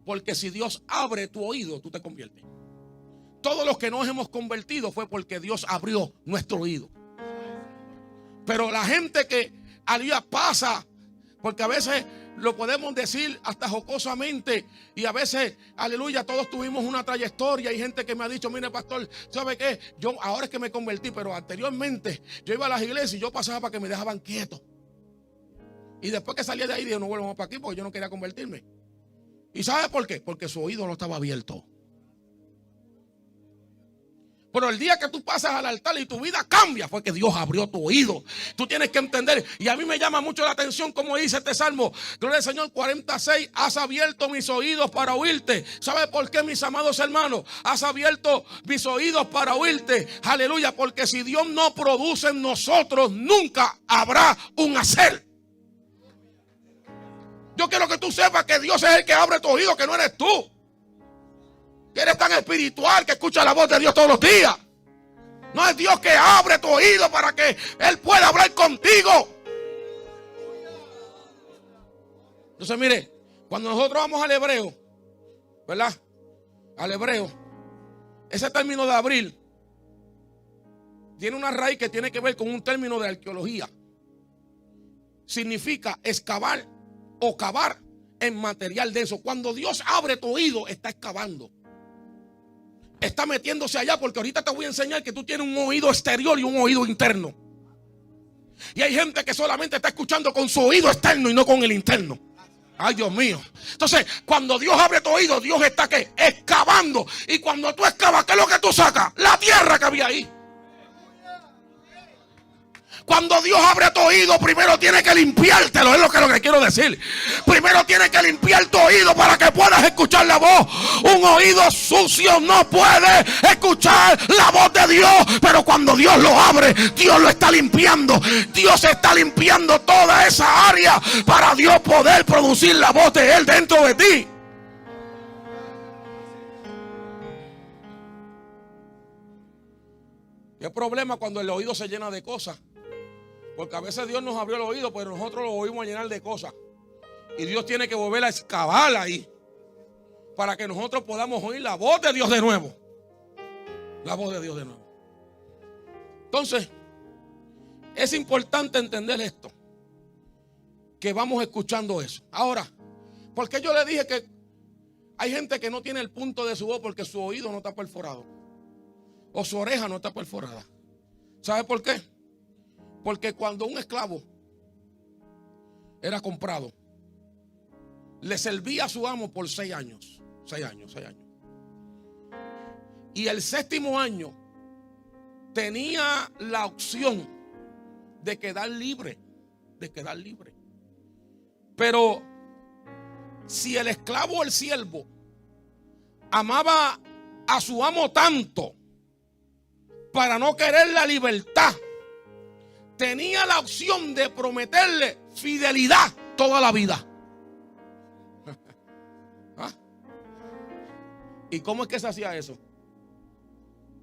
Porque si Dios abre tu oído, tú te conviertes. Todos los que nos hemos convertido fue porque Dios abrió nuestro oído. Pero la gente que al día pasa, porque a veces lo podemos decir hasta jocosamente, y a veces, aleluya, todos tuvimos una trayectoria. Hay gente que me ha dicho: mire, pastor, ¿sabe qué? Yo ahora es que me convertí, pero anteriormente yo iba a las iglesias y yo pasaba para que me dejaban quieto. Y después que salía de ahí, dije: no vuelvo más para aquí porque yo no quería convertirme. ¿Y sabe por qué? Porque su oído no estaba abierto. Pero el día que tú pasas al altar y tu vida cambia, fue que Dios abrió tu oído. Tú tienes que entender. Y a mí me llama mucho la atención como dice este salmo. Gloria al Señor 46. Has abierto mis oídos para oírte. ¿Sabe por qué, mis amados hermanos? Has abierto mis oídos para oírte. Aleluya. Porque si Dios no produce en nosotros, nunca habrá un hacer. Yo quiero que tú sepas que Dios es el que abre tu oído, que no eres tú. Que eres tan espiritual que escucha la voz de Dios todos los días. No es Dios que abre tu oído para que Él pueda hablar contigo. Entonces mire, cuando nosotros vamos al hebreo, ¿verdad? Al hebreo, ese término de abrir tiene una raíz que tiene que ver con un término de arqueología. Significa excavar o cavar en material denso. Cuando Dios abre tu oído, está excavando. Está metiéndose allá, porque ahorita te voy a enseñar que tú tienes un oído exterior y un oído interno. Y hay gente que solamente está escuchando con su oído externo y no con el interno. Ay, Dios mío. Entonces, cuando Dios abre tu oído, Dios está ¿qué? Excavando. Y cuando tú excavas, ¿qué es lo que tú sacas? La tierra que había ahí. Cuando Dios abre tu oído, primero tiene que limpiártelo. Es lo que quiero decir. Primero tiene que limpiar tu oído para que puedas escuchar la voz. Un oído sucio no puede escuchar la voz de Dios. Pero cuando Dios lo abre, Dios lo está limpiando. Dios está limpiando toda esa área para Dios poder producir la voz de Él dentro de ti. ¿Qué problema cuando el oído se llena de cosas? Porque a veces Dios nos abrió el oído, pero nosotros lo oímos a llenar de cosas. Y Dios tiene que volver a excavar ahí para que nosotros podamos oír la voz de Dios de nuevo. La voz de Dios de nuevo. Entonces, es importante entender esto, que vamos escuchando eso. Ahora, ¿por qué yo le dije que hay gente que no tiene el punto de su voz porque su oído no está perforado? O su oreja no está perforada. ¿Sabe por qué? Porque cuando un esclavo era comprado, le servía a su amo por 6 años. 6 años. Y el 7º año tenía la opción de quedar libre. Pero si el esclavo o el siervo amaba a su amo tanto para no querer la libertad, tenía la opción de prometerle fidelidad toda la vida. ¿Ah? ¿Y cómo es que se hacía eso?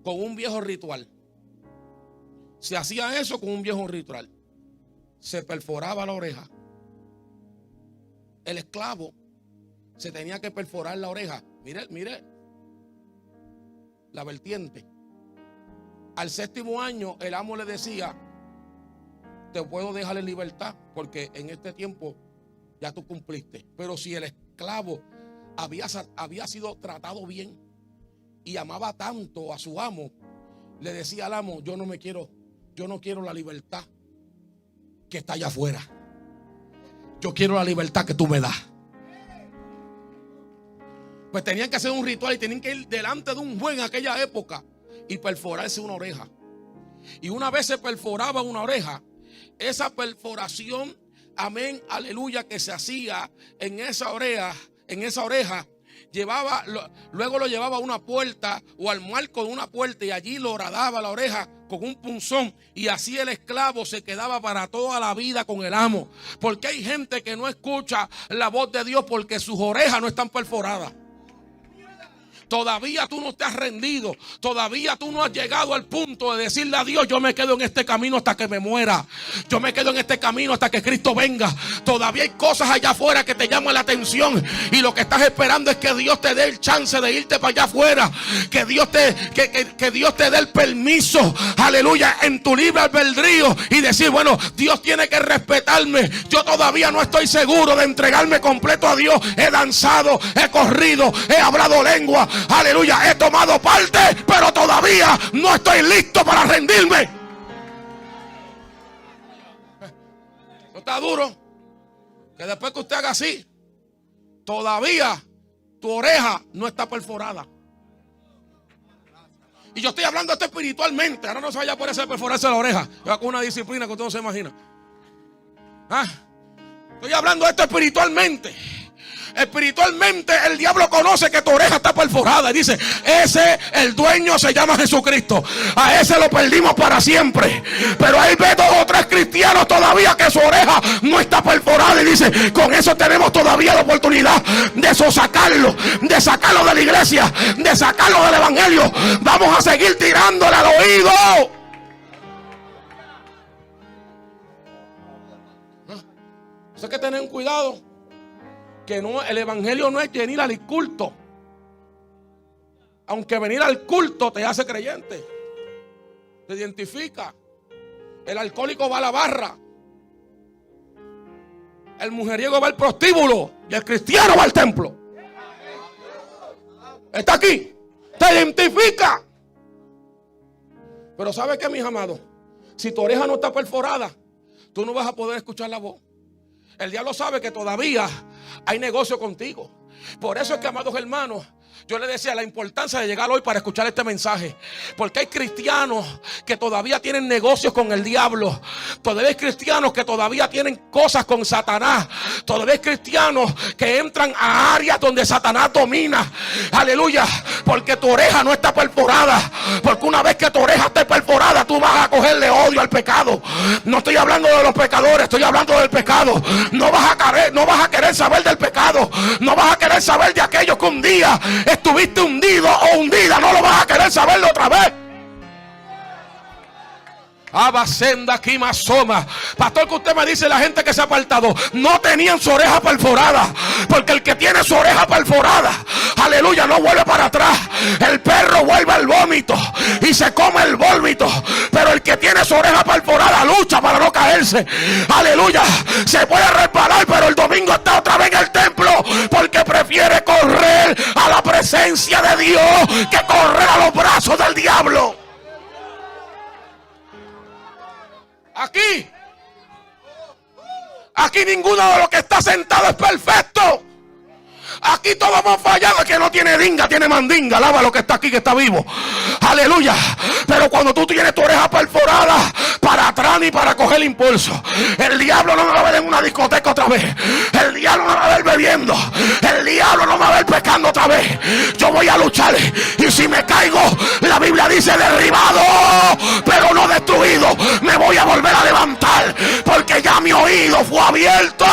Con un viejo ritual. Se hacía eso con un viejo ritual. Se perforaba la oreja. El esclavo se tenía que perforar la oreja. Mire la vertiente. Al 7º año el amo le decía: te puedo dejar en libertad porque en este tiempo ya tú cumpliste. Pero si el esclavo había sido tratado bien y amaba tanto a su amo, le decía al amo: yo no quiero la libertad que está allá afuera. Yo quiero la libertad que tú me das. Pues tenían que hacer un ritual y tenían que ir delante de un juez en aquella época y perforarse una oreja. Y una vez se perforaba una oreja, esa perforación, amén, aleluya, que se hacía en esa oreja, luego lo llevaba a una puerta o al marco de una puerta y allí lo horadaba la oreja con un punzón, y así el esclavo se quedaba para toda la vida con el amo. Porque hay gente que no escucha la voz de Dios porque sus orejas no están perforadas. Todavía tú no te has rendido. Todavía tú no has llegado al punto de decirle a Dios: yo me quedo en este camino hasta que me muera. Yo me quedo en este camino hasta que Cristo venga. Todavía hay cosas allá afuera que te llaman la atención. Y lo que estás esperando es que Dios te dé el chance de irte para allá afuera. Que Dios te dé el permiso. Aleluya. En tu libre albedrío. Y decir: bueno, Dios tiene que respetarme. Yo todavía no estoy seguro de entregarme completo a Dios. He danzado, he corrido, he hablado lengua. Aleluya, he tomado parte, pero todavía no estoy listo para rendirme. ¿No está duro? Que después que usted haga así, todavía tu oreja no está perforada. Y yo estoy hablando esto espiritualmente. Ahora no se vaya por eso de perforarse la oreja. Yo con una disciplina que usted no se imagina. Estoy hablando esto espiritualmente. Espiritualmente el diablo conoce que tu oreja está perforada y dice: el dueño se llama Jesucristo, a ese lo perdimos para siempre. Pero ahí ve 2 o 3 cristianos todavía que su oreja no está perforada y dice: con eso tenemos todavía la oportunidad de sacarlo de la iglesia, de sacarlo del evangelio. Vamos a seguir tirándole al oído. Eso hay que tener un cuidado. Que no, el evangelio no es venir al culto. Aunque venir al culto te hace creyente, te identifica. El alcohólico va a la barra, el mujeriego va al prostíbulo y el cristiano va al templo. Está aquí, te identifica. Pero ¿sabe qué, mis amados? Si tu oreja no está perforada, tú no vas a poder escuchar la voz. El diablo sabe que todavía hay negocio contigo. Por eso es que, amados hermanos, yo le decía la importancia de llegar hoy para escuchar este mensaje. Porque hay cristianos que todavía tienen negocios con el diablo. Todavía hay cristianos que todavía tienen cosas con Satanás. Todavía hay cristianos que entran a áreas donde Satanás domina. Aleluya. Porque tu oreja no está perforada. Porque una vez que tu oreja esté perforada, tú vas a cogerle odio al pecado. No estoy hablando de los pecadores, estoy hablando del pecado. No vas a querer saber del pecado. No vas a querer saber de aquello que un día estuviste hundido o hundida. No lo vas a querer saberlo otra vez. Abasenda aquí más soma. Pastor, que usted me dice, la gente que se ha apartado no tenían su oreja perforada. Porque el que tiene su oreja perforada, aleluya, no vuelve para atrás. El perro vuelve al vómito y se come el vómito. Pero el que tiene su oreja perforada lucha para no caerse. Aleluya, se puede resbalar, pero el domingo está otra vez en el templo. Porque prefiere correr a la presencia de Dios que correr a los brazos del diablo. Aquí, ninguno de los que está sentado es perfecto. Aquí todos hemos fallado. El que no tiene dinga, tiene mandinga. Alaba lo que está aquí, que está vivo. Aleluya. Pero cuando tú tienes tu oreja perforada, para atrás ni para coger impulso. El diablo no me va a ver en una discoteca otra vez. El diablo no me va a ver bebiendo. El diablo no me va a ver pecando otra vez. Yo voy a luchar. Y si me caigo, la Biblia dice derribado, pero no destruido. Me voy a volver a levantar. Porque ya mi oído fue abierto.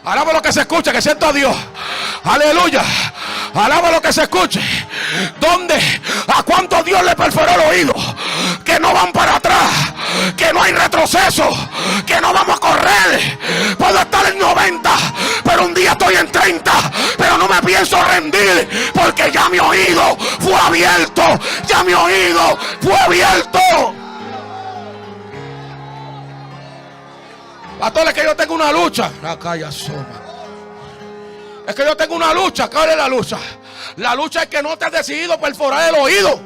Alaba lo que se escucha, que siento a Dios. Aleluya. Alaba lo que se escuche. ¿Dónde? ¿A cuánto Dios le perforó el oído? Que no van para atrás, que no hay retroceso, que no vamos a correr. Puedo estar en 90, pero un día estoy en 30. Pero no me pienso rendir, porque ya mi oído fue abierto. Ya mi oído fue abierto. Pastor, es que yo tengo una lucha. Es que yo tengo una lucha. ¿Cuál es la lucha? La lucha es que no te has decidido perforar el oído.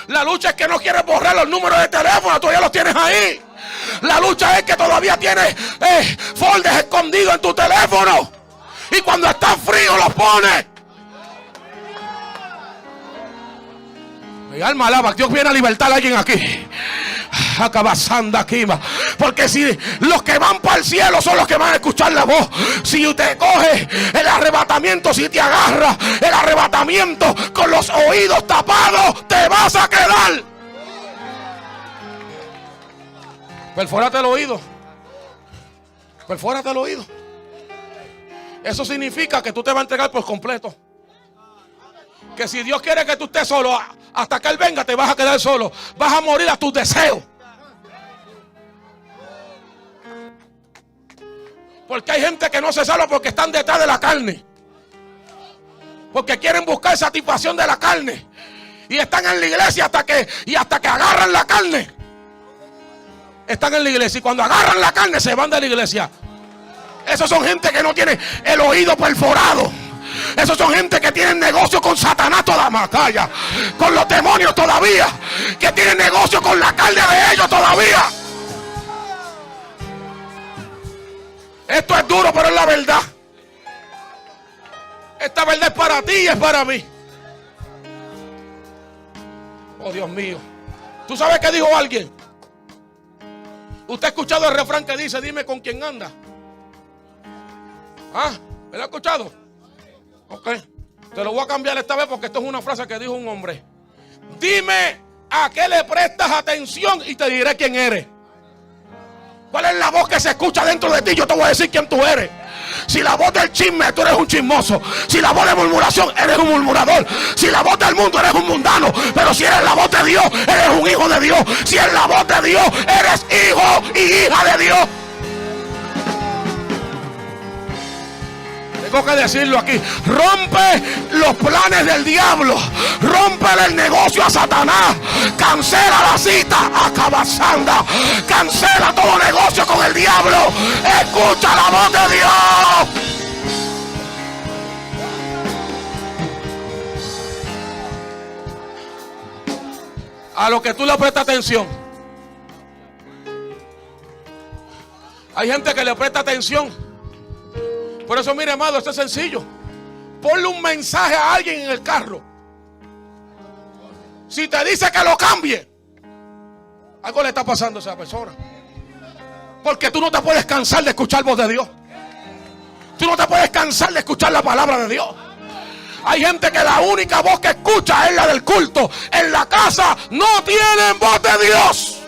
La lucha es que no quieres borrar los números de teléfono. Todavía los tienes ahí. La lucha es que todavía tienes folders escondidos en tu teléfono. Y cuando está frío los pones. Mi alma alaba. Dios viene a libertar a alguien aquí. Acabasanda aquí, porque si los que van para el cielo son los que van a escuchar la voz. Si usted coge el arrebatamiento, si te agarra el arrebatamiento con los oídos tapados, te vas a quedar. Perfórate el oído. Perfórate el oído. Eso significa que tú te vas a entregar por completo. Que si Dios quiere que tú estés solo, hasta que Él venga te vas a quedar solo. Vas a morir a tus deseos. Porque hay gente que no se salva porque están detrás de la carne. Porque quieren buscar satisfacción de la carne. Y están en la iglesia hasta que agarran la carne. Están en la iglesia y cuando agarran la carne se van de la iglesia. Esos son gente que no tiene el oído perforado. Esos son gente que tienen negocio con Satanás toda macaya, con los demonios todavía, que tienen negocio con la carne de ellos todavía. Esto es duro, pero es la verdad. Esta verdad es para ti y es para mí. Oh, Dios mío. ¿Tú sabes qué dijo alguien? ¿Usted ha escuchado el refrán que dice, dime con quién anda? ¿Ah? ¿Me lo ha escuchado? Ok. Te lo voy a cambiar esta vez porque esto es una frase que dijo un hombre. Dime a qué le prestas atención y te diré quién eres. ¿Cuál es la voz que se escucha dentro de ti? Yo te voy a decir quién tú eres. Si la voz del chisme, tú eres un chismoso. Si la voz de murmuración, eres un murmurador. Si la voz del mundo, eres un mundano. Pero si eres la voz de Dios, eres un hijo de Dios. Si eres la voz de Dios, eres hijo y hija de Dios. Tengo que decirlo aquí. Rompe los planes del diablo. Rompe el negocio a Satanás. Cancela la cita a Cabazanda. Cancela todo negocio con el diablo. Escucha la voz de Dios. A lo que tú le prestas atención. Hay gente que le presta atención. Por eso, mire, amado, esto es sencillo. Ponle un mensaje a alguien en el carro. Si te dice que lo cambie, algo le está pasando a esa persona. Porque tú no te puedes cansar de escuchar voz de Dios. Tú no te puedes cansar de escuchar la palabra de Dios. Hay gente que la única voz que escucha es la del culto. En la casa no tienen voz de Dios.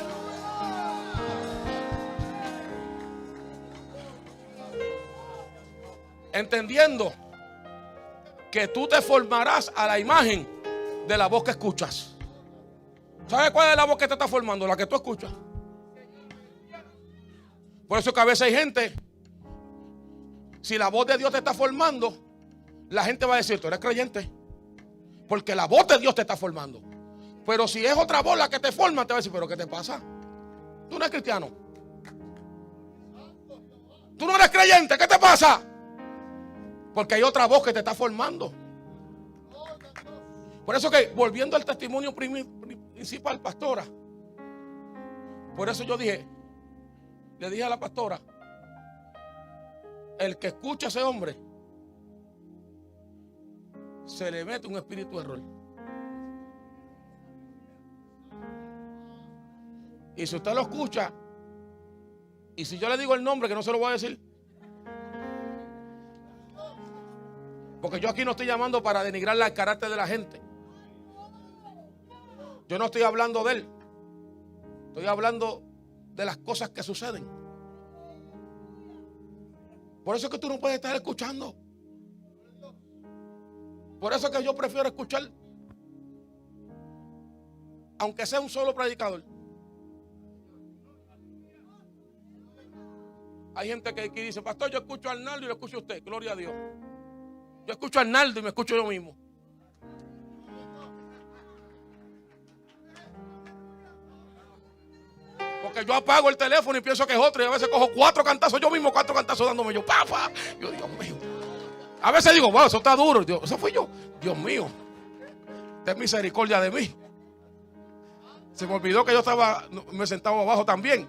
Entendiendo que tú te formarás a la imagen de la voz que escuchas. ¿Sabes cuál es la voz que te está formando? La que tú escuchas. Por eso que a veces hay gente, si la voz de Dios te está formando, la gente va a decir, tú eres creyente, porque la voz de Dios te está formando. Pero si es otra voz la que te forma, te va a decir, pero ¿qué te pasa? Tú no eres cristiano. Tú no eres creyente, ¿qué te pasa? Porque hay otra voz que te está formando. Por eso que, volviendo al testimonio principal, pastora, por eso yo le dije a la pastora, el que escucha a ese hombre se le mete un espíritu de error. Y si usted lo escucha, y si yo le digo el nombre, que no se lo voy a decir, porque yo aquí no estoy llamando para denigrar el carácter de la gente. Yo no estoy hablando de él. Estoy hablando de las cosas que suceden. Por eso es que tú no puedes estar escuchando. Por eso es que yo prefiero escuchar, aunque sea un solo predicador. Hay gente que dice, pastor, yo escucho a Arnaldo y lo escucho a usted. Gloria a Dios. Yo escucho a Arnaldo y me escucho yo mismo. Porque yo apago el teléfono y pienso que es otro. Y a veces cojo 4 cantazos yo mismo, 4 cantazos dándome yo. ¡Papa! Yo, Dios mío. A veces digo, wow, eso está duro. Dios, eso fui yo. Dios mío. Ten misericordia de mí. Se me olvidó que yo me sentaba abajo también.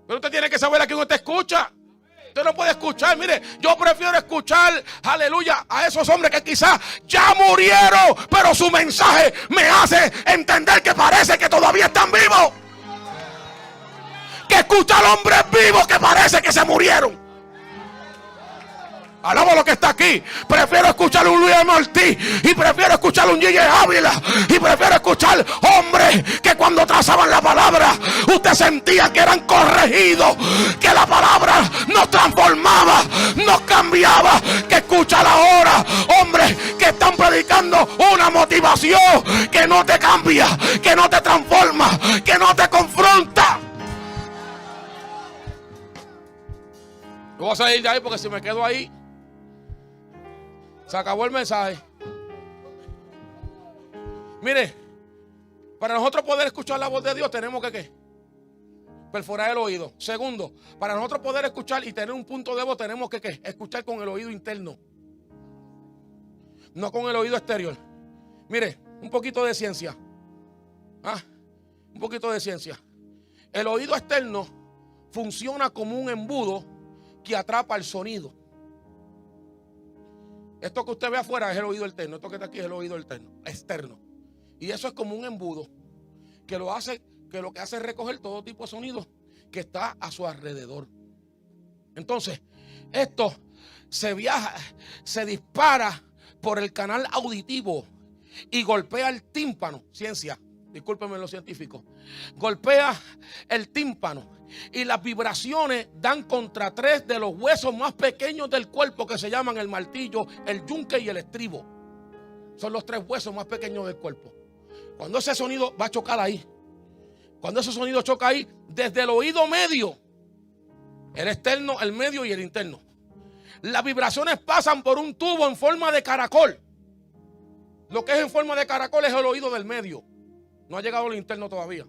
Pero usted tiene que saber a quién usted escucha. Usted no puede escuchar. Mire, yo prefiero escuchar, aleluya, a esos hombres que quizás ya murieron, pero su mensaje me hace entender que parece que todavía están vivos. Que escuchar hombres vivos que parece que se murieron. Alaba lo que está aquí. Prefiero escuchar un Luis Martí, y prefiero escuchar un Gigi Ávila, y prefiero escuchar hombres que cuando trazaban la palabra usted sentía que eran corregidos, que la palabra nos transformaba, nos cambiaba. Que escuchar ahora hombres que están predicando una motivación que no te cambia, que no te transforma, que no te confronta. Yo voy a salir de ahí porque si me quedo ahí se acabó el mensaje. Mire, para nosotros poder escuchar la voz de Dios tenemos que ¿qué? Perforar el oído. Segundo, para nosotros poder escuchar y tener un punto de voz tenemos que ¿qué? Escuchar con el oído interno, no con el oído exterior. Mire, un poquito de ciencia. Un poquito de ciencia. El oído externo funciona como un embudo que atrapa el sonido. Esto que usted ve afuera es el oído externo. Esto que está aquí es el oído externo. Y eso es como un embudo que lo que hace es recoger todo tipo de sonido que está a su alrededor. Entonces, esto se dispara por el canal auditivo y golpea el tímpano. Ciencia, discúlpenme los científicos. Golpea el tímpano. Y las vibraciones dan contra 3 de los huesos más pequeños del cuerpo, que se llaman el martillo, el yunque y el estribo. Son los 3 huesos más pequeños del cuerpo. Cuando ese sonido va a chocar ahí, cuando ese sonido choca ahí, desde el oído medio, el externo, el medio y el interno, las vibraciones pasan por un tubo en forma de caracol. Lo que es en forma de caracol es el oído del medio. No ha llegado al interno todavía.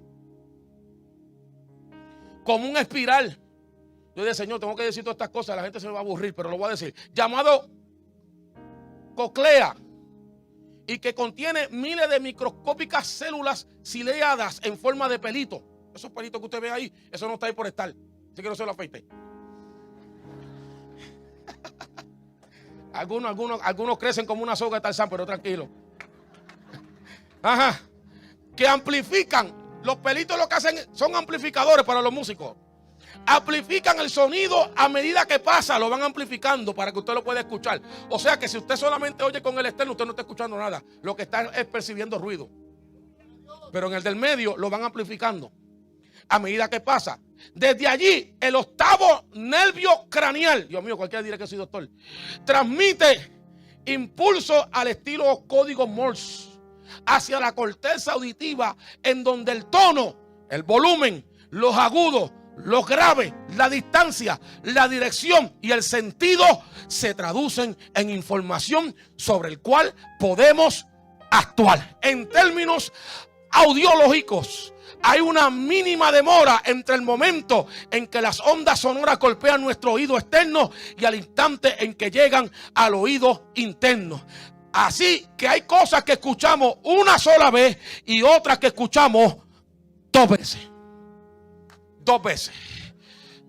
Como un espiral. Yo dije, Señor, tengo que decir todas estas cosas, la gente se me va a aburrir, pero lo voy a decir. Llamado cóclea, y que contiene miles de microscópicas células ciliadas en forma de pelito. Esos pelitos que usted ve ahí, eso no está ahí por estar. Así que no se lo afeite. Algunos crecen como una soga de Tarzán, pero tranquilo. Ajá. Que amplifican. Los pelitos lo que hacen son amplificadores para los músicos. Amplifican el sonido a medida que pasa, lo van amplificando para que usted lo pueda escuchar. O sea que si usted solamente oye con el externo, usted no está escuchando nada. Lo que está es percibiendo ruido. Pero en el del medio lo van amplificando a medida que pasa. Desde allí, el 8º nervio craneal, Dios mío, cualquiera dirá que soy doctor, transmite impulso al estilo código Morse hacia la corteza auditiva, en donde el tono, el volumen, los agudos, los graves, la distancia, la dirección y el sentido se traducen en información sobre el cual podemos actuar. En términos audiológicos, hay una mínima demora entre el momento en que las ondas sonoras golpean nuestro oído externo y al instante en que llegan al oído interno. Así que hay cosas que escuchamos una sola vez y otras que escuchamos 2 veces. 2 veces.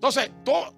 Entonces,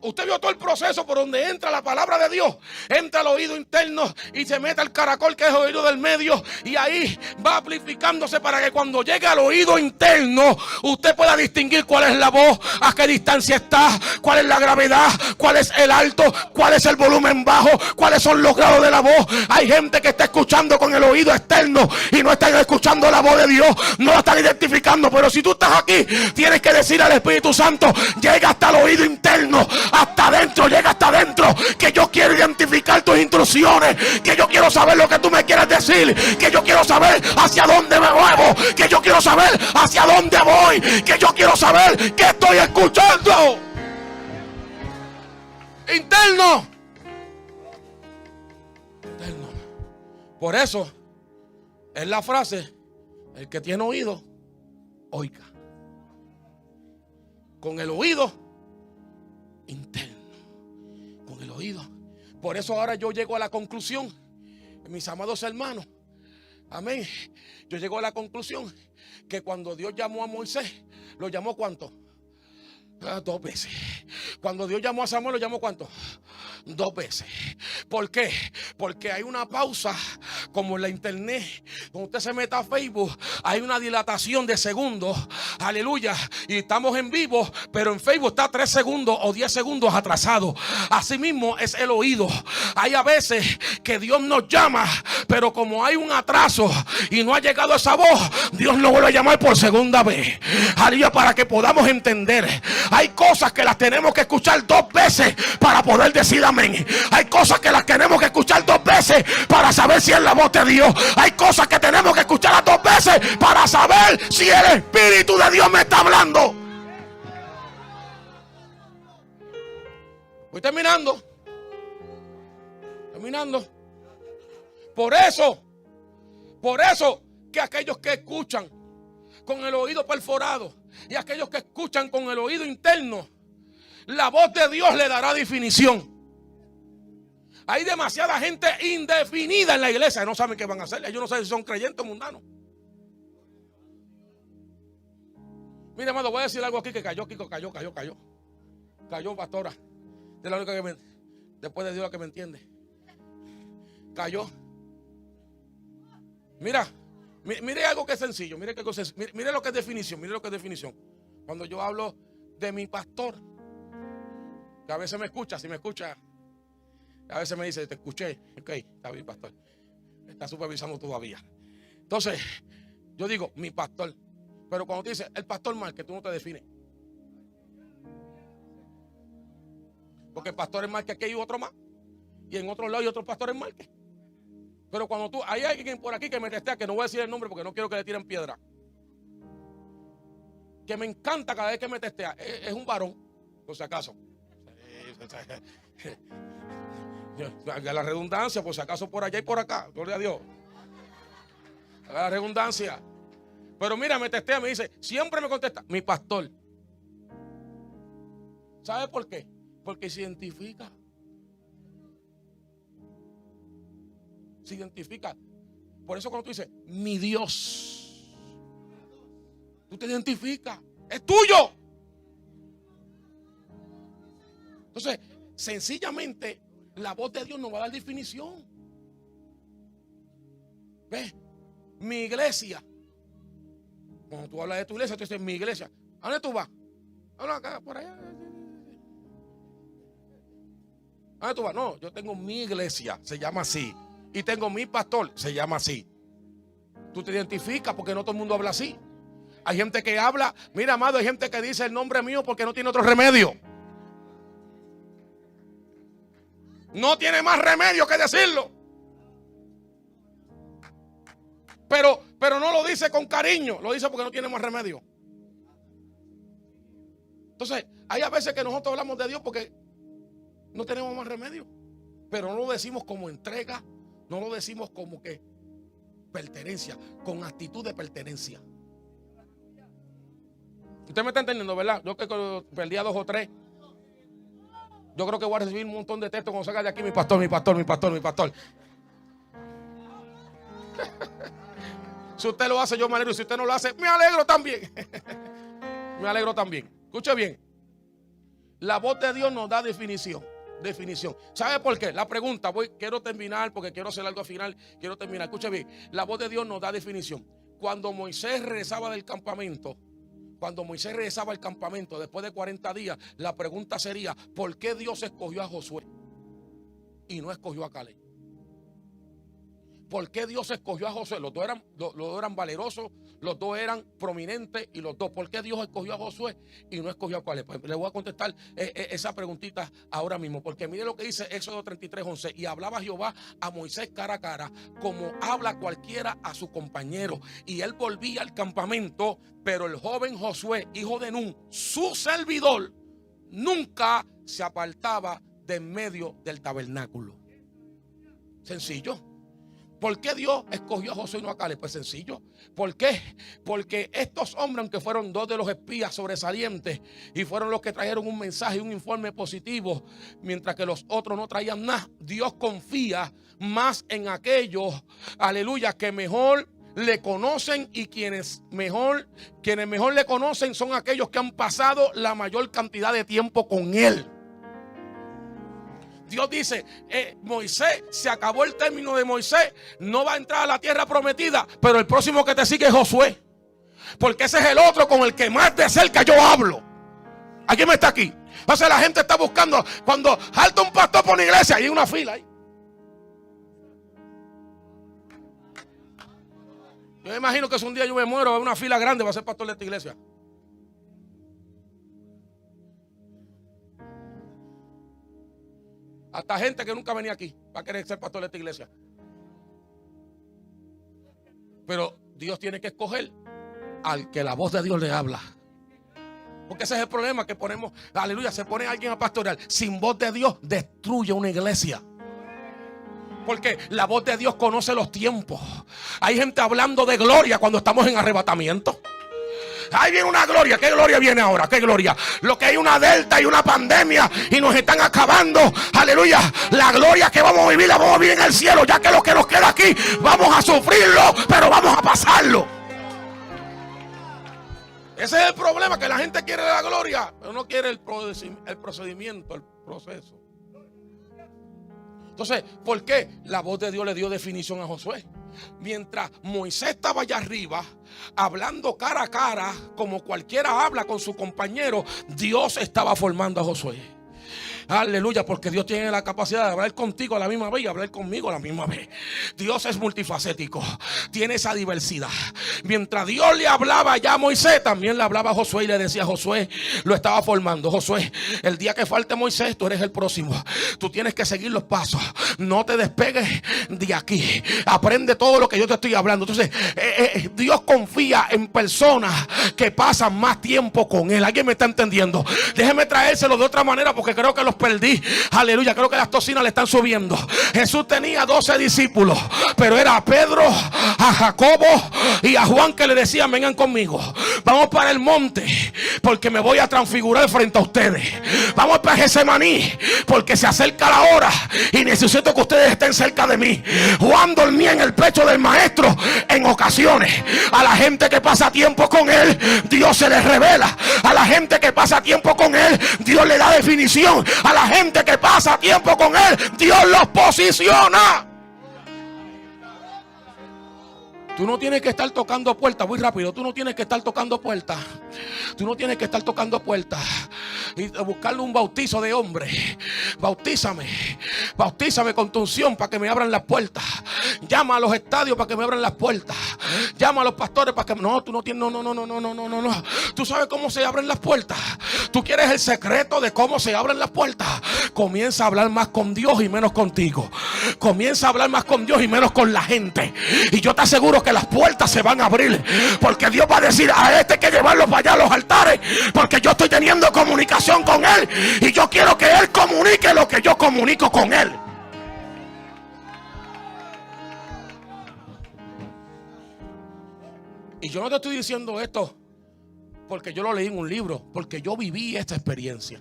usted vio todo el proceso por donde entra la palabra de Dios. Entra al oído interno y se mete al caracol, que es el oído del medio. Y ahí va amplificándose para que cuando llegue al oído interno, usted pueda distinguir cuál es la voz, a qué distancia está, cuál es la gravedad, cuál es el alto, cuál es el volumen bajo, cuáles son los grados de la voz. Hay gente que está escuchando con el oído externo y no están escuchando la voz de Dios. No la están identificando. Pero si tú estás aquí, tienes que decir al Espíritu Santo: llega hasta el oído interno, hasta adentro, llega hasta adentro, que yo quiero identificar tus instrucciones, que yo quiero saber lo que tú me quieres decir, que yo quiero saber hacia dónde me muevo, que yo quiero saber hacia dónde voy, que yo quiero saber qué estoy escuchando. Interno. Interno. Por eso es la frase: el que tiene oído, oiga. Con el oído interno, con el oído. Por eso ahora yo llego a la conclusión, mis amados hermanos, amén, yo llego a la conclusión que cuando Dios llamó a Moisés, ¿lo llamó cuánto? 2 veces. Cuando Dios llamó a Samuel, ¿lo llamó cuánto? 2 veces. ¿Por qué? Porque hay una pausa, como en la internet. Cuando usted se meta a Facebook, hay una dilatación de segundos. Aleluya. Y estamos en vivo, pero en Facebook está 3 segundos o 10 segundos atrasado. Así mismo es el oído. Hay a veces que Dios nos llama, pero como hay un atraso y no ha llegado esa voz, Dios nos vuelve a llamar por segunda vez. Aleluya, para que podamos entender. Hay cosas que las tenemos que escuchar 2 veces para poder decir amén. Hay cosas que las tenemos que escuchar 2 veces para saber si es la voz de Dios. Hay cosas que tenemos que escuchar 2 veces para saber si el Espíritu de Dios me está hablando. Voy terminando. Por eso que aquellos que escuchan con el oído perforado y aquellos que escuchan con el oído interno, la voz de Dios le dará definición. Hay demasiada gente indefinida en la iglesia que no saben qué van a hacer. Ellos no saben si son creyentes o mundanos. Mira, hermano, voy a decir algo aquí que cayó, Kiko, cayó, pastora. Es la única que después de Dios la que me entiende. Cayó. Mire algo que es sencillo. Mire lo que es definición. Cuando yo hablo de mi pastor, que a veces me escucha, si me escucha, a veces me dice: te escuché. Ok, está bien, pastor. Me está supervisando todavía. Entonces, yo digo mi pastor. Pero cuando te dice el pastor Márquez, tú no te defines. Porque el pastor es Márquez, aquí hay otro más. Y en otro lado hay otro pastor es Márquez. Pero cuando hay alguien por aquí que me testea, que no voy a decir el nombre porque no quiero que le tiren piedra, que me encanta cada vez que me testea, es un varón, por si acaso. La redundancia, por si acaso por allá y por acá, gloria a Dios. La redundancia. Pero mira, me testea, me dice, siempre me contesta, mi pastor. ¿Sabe por qué? Porque se identifica. Se identifica. Por eso cuando tú dices mi Dios, tú te identificas. Es tuyo. Entonces, sencillamente, la voz de Dios nos va a dar definición. ¿Ves? Mi iglesia. Cuando tú hablas de tu iglesia, tú dices mi iglesia. ¿A dónde tú vas? Habla acá, por allá. ¿A dónde tú vas? No, yo tengo mi iglesia, se llama así. Y tengo mi pastor, se llama así. Tú te identificas porque no todo el mundo habla así. Hay gente que habla, mira, amado, hay gente que dice el nombre mío porque no tiene otro remedio. No tiene más remedio que decirlo. Pero no lo dice con cariño, lo dice porque no tiene más remedio. Entonces, hay a veces que nosotros hablamos de Dios porque no tenemos más remedio. Pero no lo decimos como entrega, no lo decimos como que pertenencia, con actitud de pertenencia. Usted me está entendiendo, ¿verdad? Yo que perdí a 2 o 3. Yo creo que voy a recibir un montón de textos cuando salga de aquí. Mi pastor. Si usted lo hace, yo me alegro. Si usted no lo hace, me alegro también. Me alegro también. Escuche bien. La voz de Dios nos da definición. ¿Sabe por qué? La pregunta, quiero terminar porque quiero hacer algo al final. Quiero terminar. Escuche bien. La voz de Dios nos da definición. Cuando Moisés regresaba del campamento, después de 40 días, la pregunta sería: ¿por qué Dios escogió a Josué y no escogió a Caleb? ¿Por qué Dios escogió a Josué? Los dos eran valerosos, los dos eran prominentes y los dos. ¿Por qué Dios escogió a Josué y no escogió a Caleb? Pues le voy a contestar esa preguntita ahora mismo, porque mire lo que dice Éxodo 33:11. Y hablaba Jehová a Moisés cara a cara, como habla cualquiera a su compañero. Y él volvía al campamento, pero el joven Josué, hijo de Nun, su servidor, nunca se apartaba de en medio del tabernáculo. Sencillo. ¿Por qué Dios escogió a Josué y no a Caleb? Pues sencillo. ¿Por qué? Porque estos hombres, aunque fueron dos de los espías sobresalientes y fueron los que trajeron un mensaje y un informe positivo, mientras que los otros no traían nada, Dios confía más en aquellos, aleluya, que mejor le conocen, y quienes mejor le conocen son aquellos que han pasado la mayor cantidad de tiempo con Él. Dios dice, Moisés, se acabó el término de Moisés, no va a entrar a la tierra prometida, pero el próximo que te sigue es Josué, porque ese es el otro con el que más de cerca yo hablo. ¿Alguien me está aquí? Entonces la gente está buscando, cuando salta un pastor por una iglesia, hay una fila ahí. Yo me imagino que si un día yo me muero, va a haber una fila grande, va a ser pastor de esta iglesia. Hasta gente que nunca venía aquí va a querer ser pastor de esta iglesia. Pero Dios tiene que escoger al que la voz de Dios le habla. Porque ese es el problema que ponemos. Aleluya, se pone alguien a pastorear sin voz de Dios, destruye una iglesia. Porque la voz de Dios conoce los tiempos. Hay gente hablando de gloria cuando estamos en arrebatamiento. Ahí viene una gloria. ¿Qué gloria viene ahora? ¿Qué gloria? Lo que hay una delta y una pandemia y nos están acabando. Aleluya. La gloria que vamos a vivir, la vamos a vivir en el cielo. Ya que lo que nos queda aquí, vamos a sufrirlo, pero vamos a pasarlo. Ese es el problema, que la gente quiere la gloria, pero no quiere el procedimiento, el proceso. Entonces, ¿por qué? La voz de Dios le dio definición a Josué. Mientras Moisés estaba allá arriba, hablando cara a cara, como cualquiera habla con su compañero, Dios estaba formando a Josué. Aleluya, porque Dios tiene la capacidad de hablar contigo a la misma vez y hablar conmigo a la misma vez. Dios es multifacético, tiene esa diversidad. Mientras Dios le hablaba ya a Moisés, también le hablaba a Josué y le decía a Josué, lo estaba formando. Josué, el día que falte Moisés, tú eres el próximo. Tú tienes que seguir los pasos, no te despegues de aquí. Aprende todo lo que yo te estoy hablando. Entonces, Dios confía en personas que pasan más tiempo con Él. ¿Alguien me está entendiendo? Déjeme traérselo de otra manera, porque creo que los perdí. Aleluya, creo que las tocinas le están subiendo. Jesús tenía 12 discípulos, pero era a Pedro, a Jacobo y a Juan que le decían, vengan conmigo, vamos para el monte, porque me voy a transfigurar frente a ustedes. Vamos para Getsemaní, porque se acerca la hora y necesito que ustedes estén cerca de mí. Juan dormía en el pecho del maestro en ocasiones. A la gente que pasa tiempo con Él, Dios se les revela. A la gente que pasa tiempo con Él, Dios le da definición. A la gente que pasa tiempo con Él, Dios los posiciona. Tú no tienes que estar tocando puertas, muy rápido. Tú no tienes que estar tocando puertas. Tú no tienes que estar tocando puertas y buscarle un bautizo de hombre. Bautízame con tu unción para que me abran las puertas. Llama a los estadios para que me abran las puertas. Llama a los pastores para que... No, tú no tienes... No. Tú sabes cómo se abren las puertas. Tú quieres el secreto de cómo se abren las puertas. Comienza a hablar más con Dios y menos contigo. Comienza a hablar más con Dios y menos con la gente. Y yo te aseguro que las puertas se van a abrir, porque Dios va a decir, a este hay que llevarlo para allá a los altares, porque yo estoy teniendo comunicación con Él y yo quiero que Él comunique lo que yo comunico con Él. Y yo no te estoy diciendo esto porque yo lo leí en un libro, porque yo viví esta experiencia.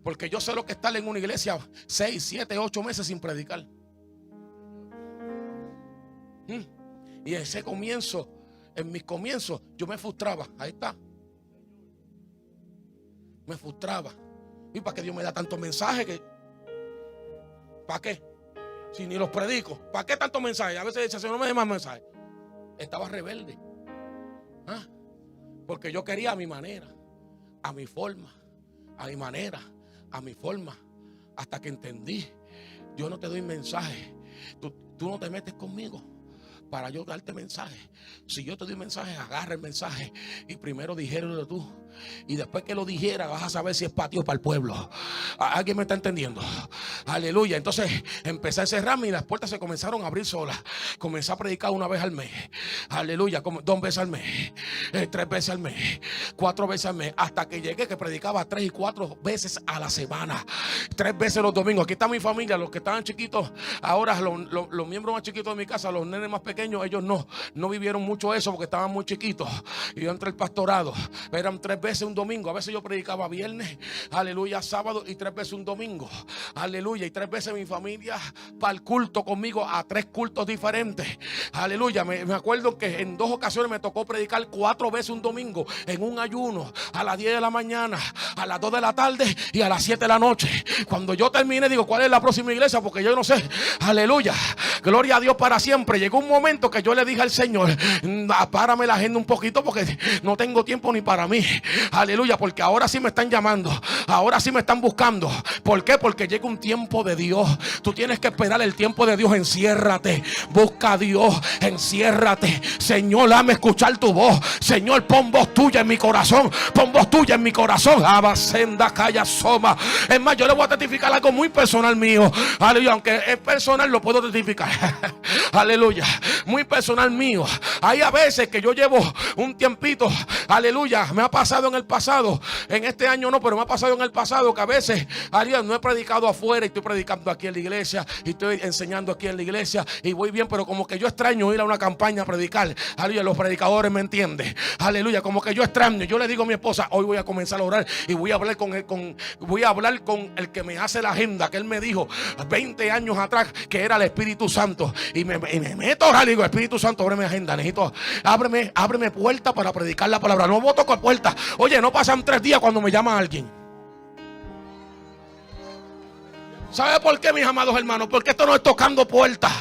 Porque yo sé lo que es estar en una iglesia 6, 7, 8 meses sin predicar. Y ese comienzo, en mis comienzos, yo me frustraba. Ahí está. me frustraba. ¿Y para qué Dios me da tantos mensajes? ¿Para qué? Si ni los predico. ¿Para qué tantos mensajes? A veces decía, Señor, no me dé más mensajes. Estaba rebelde. ¿Ah? Porque yo quería a mi manera, a mi forma, a mi manera, a mi forma. Hasta que entendí, yo no te doy mensajes. Tú no te metes conmigo para yo darte mensaje. Si yo te doy mensaje, agarra el mensaje y primero dijéralo tú. Y después que lo dijera, vas a saber si es para ti o para el pueblo. ¿Alguien me está entendiendo? Aleluya. Entonces empecé a encerrarme y las puertas se comenzaron a abrir solas. Comencé a predicar una vez al mes. Aleluya. 2 veces al mes, 3 veces al mes, 4 veces al mes. Hasta que llegué que predicaba 3 y 4 veces a la semana. 3 veces los domingos. Aquí está mi familia, los que estaban chiquitos. Ahora los miembros más chiquitos de mi casa, los nenes más pequeños, ellos no vivieron mucho eso porque estaban muy chiquitos. Y yo entré al pastorado. Eran 3 veces un domingo. A veces yo predicaba viernes, aleluya, sábado y 3 veces un domingo. Aleluya. Y 3 veces mi familia para el culto conmigo a 3 cultos diferentes. Aleluya. Me acuerdo que en 2 ocasiones me tocó predicar 4 veces un domingo en un ayuno, a las 10 de la mañana, a las 2 de la tarde y a las 7 de la noche. Cuando yo terminé, digo, ¿cuál es la próxima iglesia? Porque yo no sé. Aleluya. Gloria a Dios para siempre. Llegó un momento que yo le dije al Señor, párame la agenda un poquito porque no tengo tiempo ni para mí. Aleluya, porque ahora sí me están llamando, ahora sí me están buscando. ¿Por qué? Porque llega un tiempo de Dios. Tú tienes que esperar el tiempo de Dios. Enciérrate, busca a Dios, enciérrate. Señor, dame escuchar tu voz. Señor, pon voz tuya en mi corazón, pon voz tuya en mi corazón. Abasenda, calla, soma. Es más, yo le voy a testificar algo muy personal mío. Aleluya, aunque es personal, lo puedo testificar. Aleluya, muy personal mío. Hay a veces que yo llevo un tiempito, aleluya, me ha pasado en el pasado, en este año no, pero me ha pasado en el pasado que a veces, aleluya, no he predicado afuera y estoy predicando aquí en la iglesia y estoy enseñando aquí en la iglesia y voy bien, pero como que yo extraño ir a una campaña a predicar. Aleluya, los predicadores me entienden. Aleluya, como que yo extraño. Yo le digo a mi esposa, hoy voy a comenzar a orar y voy a hablar con el que me hace la agenda, que él me dijo 20 años atrás que era el Espíritu Santo. Y me meto a orar y digo, Espíritu Santo, ábreme agenda, necesito, ábreme puerta para predicar la palabra. No voto con puerta. Oye, no pasan 3 días cuando me llama alguien. ¿Sabe por qué, mis amados hermanos? Porque esto no es tocando puertas.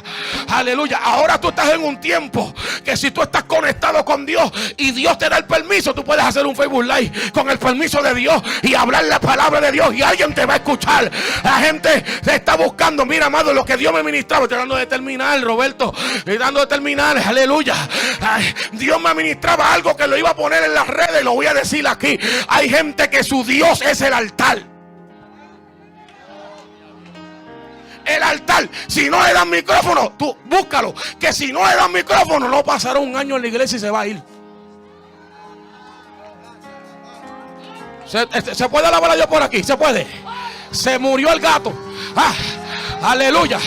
Aleluya. Ahora tú estás en un tiempo que si tú estás conectado con Dios y Dios te da el permiso, tú puedes hacer un Facebook Live con el permiso de Dios y hablar la palabra de Dios y alguien te va a escuchar. La gente se está buscando. Mira, amado, lo que Dios me ministraba. Estoy dando de terminar, Roberto. Estoy dando de terminar. Aleluya. Ay, Dios me ministraba algo que lo iba a poner en las redes y lo voy a decir aquí. Hay gente que su Dios es el altar. El altar, si no le dan micrófono, tú búscalo, que si no le dan micrófono no pasará un año en la iglesia y se va a ir. ¿Se puede alabar a Dios por aquí? ¿Se puede? Se murió el gato. Aleluya,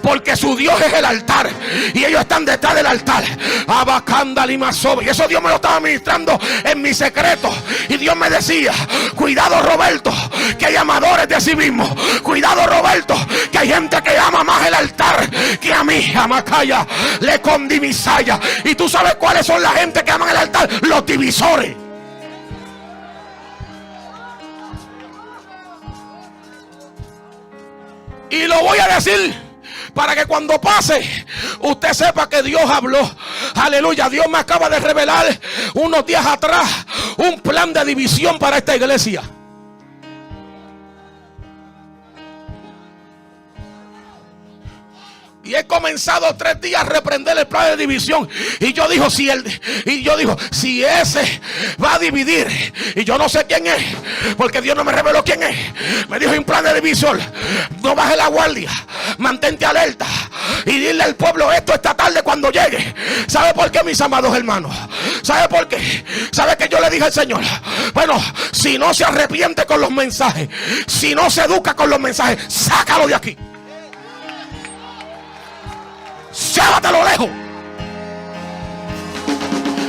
porque su Dios es el altar y ellos están detrás del altar. Abacanda limasobe. Y eso Dios me lo estaba ministrando en mi secreto. Y Dios me decía, cuidado, Roberto, que hay amadores de sí mismos. Cuidado, Roberto, que hay gente que ama más el altar que a mí. Amacaya, le condimisaya. Y tú sabes cuáles son la gente que aman el altar. Los divisores. Y lo voy a decir para que cuando pase usted sepa que Dios habló. Aleluya, Dios me acaba de revelar unos días atrás un plan de división para esta iglesia. Y he comenzado 3 días a reprender el plan de división. Y yo digo, si ese va a dividir, y yo no sé quién es, porque Dios no me reveló quién es. Me dijo, hay un plan de división. No baje la guardia, mantente alerta y dile al pueblo esto esta tarde cuando llegue. ¿Sabe por qué, mis amados hermanos? ¿Sabe por qué? ¿Sabe que yo le dije al Señor? Bueno, si no se arrepiente con los mensajes, si no se educa con los mensajes, sácalo de aquí. Llévatelo lejos.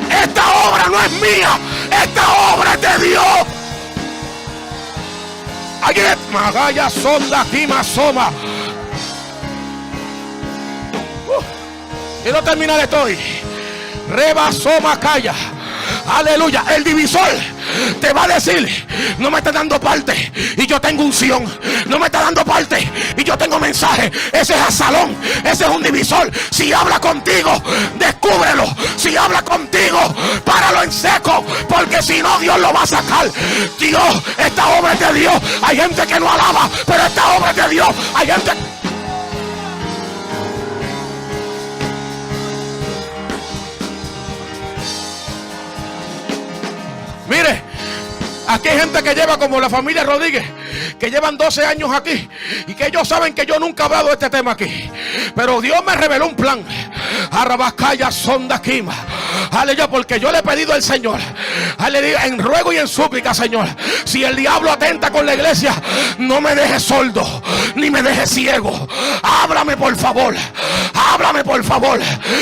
Esta obra no es mía, esta obra es de Dios. Ayer Magaya sonda Kima Soma. Quiero terminar esto hoy. Reba Soma Calla. Aleluya. El divisor te va a decir: no me está dando parte y yo tengo unción. No me está dando parte y yo tengo mensaje. Ese es Absalón. Ese es un divisor. Si habla contigo, descúbrelo. Si habla contigo, páralo en seco, porque si no, Dios lo va a sacar. Dios, esta obra es de Dios. Hay gente que no alaba, pero esta obra es de Dios. Hay gente... Mire, aquí hay gente que lleva, como la familia Rodríguez, que llevan 12 años aquí y que ellos saben que yo nunca he hablado de este tema aquí, pero Dios me reveló un plan. Arrabacaya sonda quima. Aleluya, porque yo le he pedido al Señor, aleluya, en ruego y en súplica, Señor, si el diablo atenta con la iglesia, no me dejes sordo, ni me dejes ciego. Háblame por favor, háblame por favor,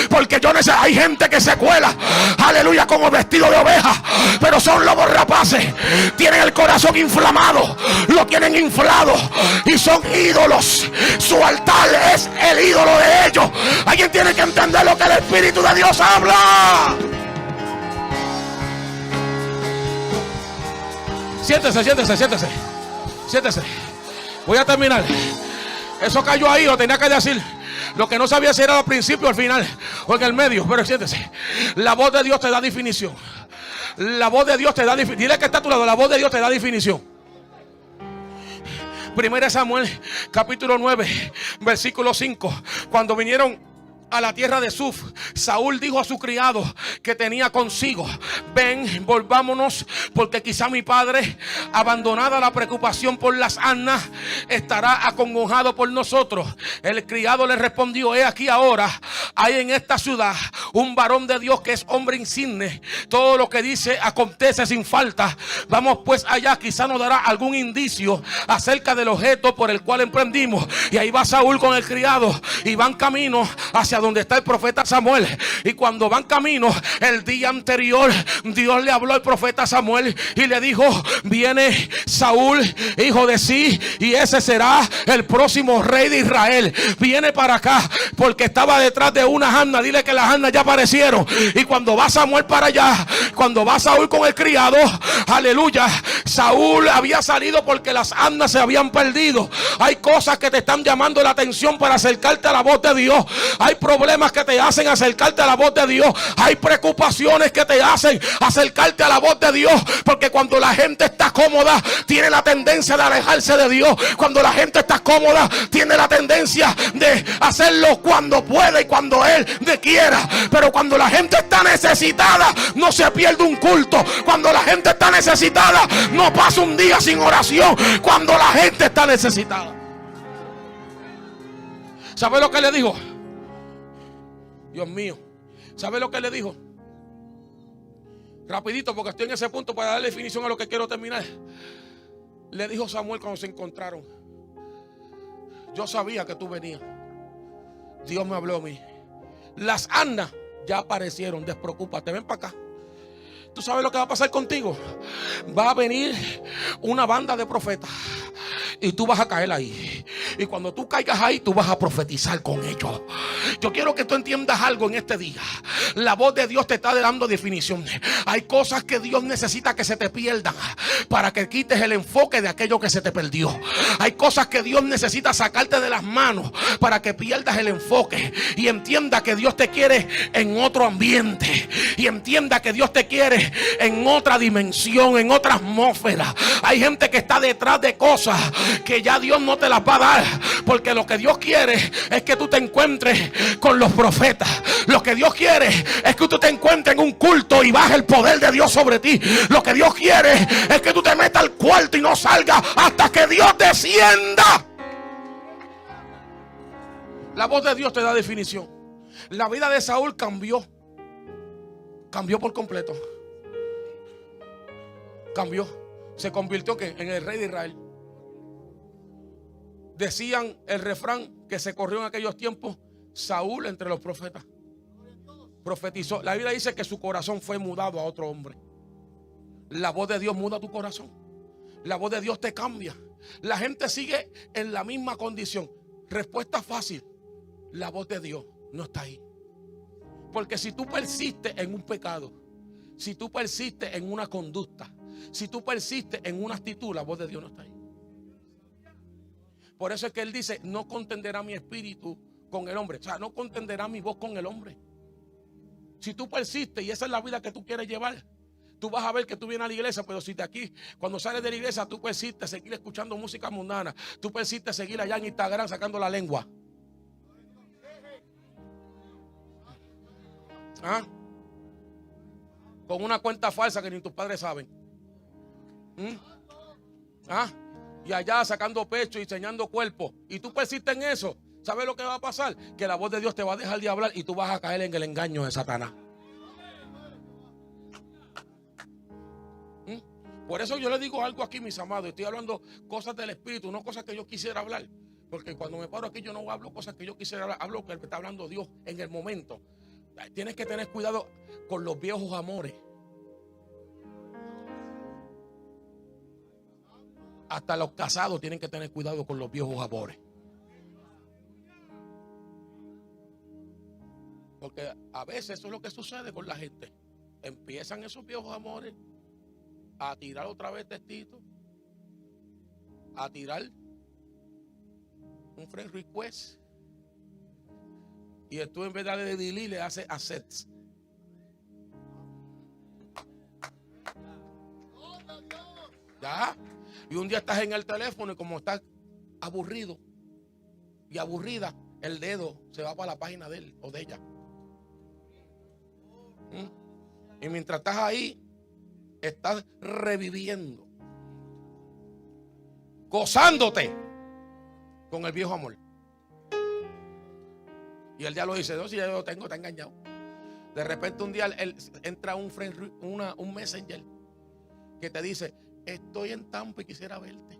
porque yo necesito. Hay gente que se cuela, aleluya, como vestido de oveja, pero son lobos rapaces. Tienen el corazón inflamado, lo tienen inflado y son ídolos. Su altar es el ídolo de ellos. Alguien tiene que entender lo que el Espíritu de Dios habla. Siéntese, siéntese, siéntese, siéntese. Voy a terminar. Eso cayó ahí, lo tenía que decir. Lo que no sabía si era al principio o al final o en el medio, pero siéntese. La voz de Dios te da definición. La voz de Dios te da definición. Dile que está a tu lado, la voz de Dios te da definición. Primera Samuel, capítulo 9, versículo 5. Cuando vinieron a la tierra de Suf, Saúl dijo a su criado que tenía consigo: ven, volvámonos, porque quizá mi padre, abandonada la preocupación por las asnas, estará acongojado por nosotros. El criado le respondió: he aquí ahora hay en esta ciudad un varón de Dios que es hombre insigne. Todo lo que dice acontece sin falta. Vamos pues allá, quizá nos dará algún indicio acerca del objeto por el cual emprendimos. Y ahí va Saúl con el criado y van camino hacia donde está el profeta Samuel. Y cuando van camino, el día anterior, Dios le habló al profeta Samuel y le dijo: viene Saúl, hijo de Sí, y ese será el próximo rey de Israel. Viene para acá, porque estaba detrás de unas asnas. Dile que las asnas ya aparecieron. Y cuando va Samuel para allá, cuando va Saúl con el criado, aleluya, Saúl había salido porque las asnas se habían perdido. Hay cosas que te están llamando la atención para acercarte a la voz de Dios. Hay problemas que te hacen acercarte a la voz de Dios. Hay preocupaciones que te hacen acercarte a la voz de Dios, porque cuando la gente está cómoda, tiene la tendencia de alejarse de Dios. Cuando la gente está cómoda, tiene la tendencia de hacerlo cuando puede y cuando Él quiera. Pero cuando la gente está necesitada, no se pierde un culto. Cuando la gente está necesitada, no pasa un día sin oración. Cuando la gente está necesitada. ¿Sabe lo que le dijo? Dios mío, ¿sabe lo que le dijo? Rapidito, porque estoy en ese punto para darle definición a lo que quiero terminar. Le dijo Samuel cuando se encontraron: yo sabía que tú venías. Dios me habló a mí. Las asnas ya aparecieron, despreocúpate, ven para acá. ¿Tú sabes lo que va a pasar contigo? Va a venir una banda de profetas y tú vas a caer ahí. Y cuando tú caigas ahí, tú vas a profetizar con ellos. Yo quiero que tú entiendas algo en este día. La voz de Dios te está dando definición. Hay cosas que Dios necesita que se te pierdan para que quites el enfoque de aquello que se te perdió. Hay cosas que Dios necesita sacarte de las manos para que pierdas el enfoque y entienda que Dios te quiere en otro ambiente, y entienda que Dios te quiere en otra dimensión, en otra atmósfera. Hay gente que está detrás de cosas que ya Dios no te las va a dar, porque lo que Dios quiere es que tú te encuentres con los profetas. Lo que Dios quiere es que tú te encuentres en un culto y baje el poder de Dios sobre ti. Lo que Dios quiere es que tú te metas al cuarto y no salgas hasta que Dios descienda. La voz de Dios te da definición. La vida de Saúl cambió por completo. Cambió. Se convirtió en el rey de Israel. Decían el refrán que se corrió en aquellos tiempos: Saúl entre los profetas. Profetizó. La Biblia dice que su corazón fue mudado a otro hombre. La voz de Dios muda tu corazón. La voz de Dios te cambia. La gente sigue en la misma condición. Respuesta fácil: la voz de Dios no está ahí. Porque si tú persistes en un pecado, Si tú persistes en una conducta, si tú persistes en una actitud, la voz de Dios no está ahí. Por eso es que Él dice, no contenderá mi espíritu con el hombre. O sea, no contenderá mi voz con el hombre. Si tú persistes y esa es la vida que tú quieres llevar, tú vas a ver que tú vienes a la iglesia, pero si de aquí, cuando sales de la iglesia, tú persistes seguir escuchando música mundana, tú persistes seguir allá en Instagram sacando la lengua. ¿Ah? Con una cuenta falsa que ni tus padres saben. ¿Ah? Y allá sacando pecho y enseñando cuerpo. Y tú persistes en eso. ¿Sabes lo que va a pasar? Que la voz de Dios te va a dejar de hablar y tú vas a caer en el engaño de Satanás. Por eso yo le digo algo aquí, mis amados. Estoy hablando cosas del Espíritu, no cosas que yo quisiera hablar. Porque cuando me paro aquí yo no hablo cosas que yo quisiera hablar. Hablo que está hablando Dios en el momento. Tienes que tener cuidado con los viejos amores. Hasta los casados tienen que tener cuidado con los viejos amores. Porque a veces eso es lo que sucede con la gente. Empiezan esos viejos amores a tirar otra vez testitos, a tirar un friend request, y tú en vez de delete le haces accept. ¿Ya? Y un día estás en el teléfono y como estás aburrido y aburrida, el dedo se va para la página de él o de ella. Y mientras estás ahí, estás reviviendo, gozándote con el viejo amor. Y él ya lo dice, no, si ya lo tengo, está engañado. De repente un día él entra un messenger que te dice, estoy en Tampa y quisiera verte.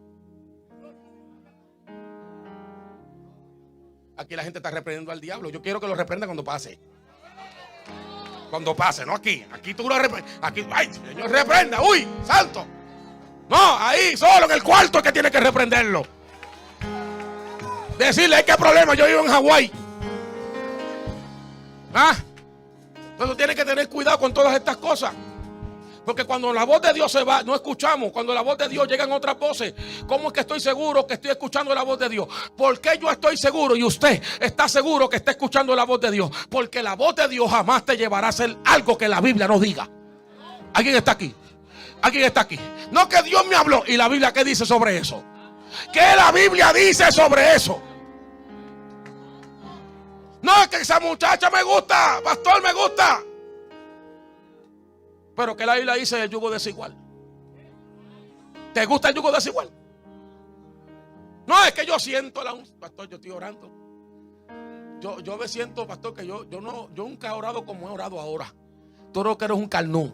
Aquí la gente está reprendiendo al diablo. Yo quiero que lo reprenda cuando pase. Cuando pase, no aquí. Aquí tú lo reprendes. Aquí, ay, Señor, reprenda. Uy, santo. No, ahí, solo en el cuarto es que tiene que reprenderlo. Decirle, ¿qué problema? Yo vivo en Hawái. ¿Ah? Entonces tienes que tener cuidado con todas estas cosas. Porque cuando la voz de Dios se va, no escuchamos. Cuando la voz de Dios llegan otras voces, ¿cómo es que estoy seguro que estoy escuchando la voz de Dios? ¿Por qué yo estoy seguro y usted está seguro que está escuchando la voz de Dios? Porque la voz de Dios jamás te llevará a hacer algo que la Biblia no diga. ¿Alguien está aquí? ¿Alguien está aquí? No, que Dios me habló. ¿Y la Biblia qué dice sobre eso? ¿Qué la Biblia dice sobre eso? No, es que esa muchacha me gusta, pastor, me gusta. Pero que la Biblia dice el yugo desigual. ¿Te gusta el yugo desigual? No, es que yo siento pastor, yo estoy orando. Yo me siento, pastor, que yo nunca he orado como he orado ahora. Tú lo que eres un carnú.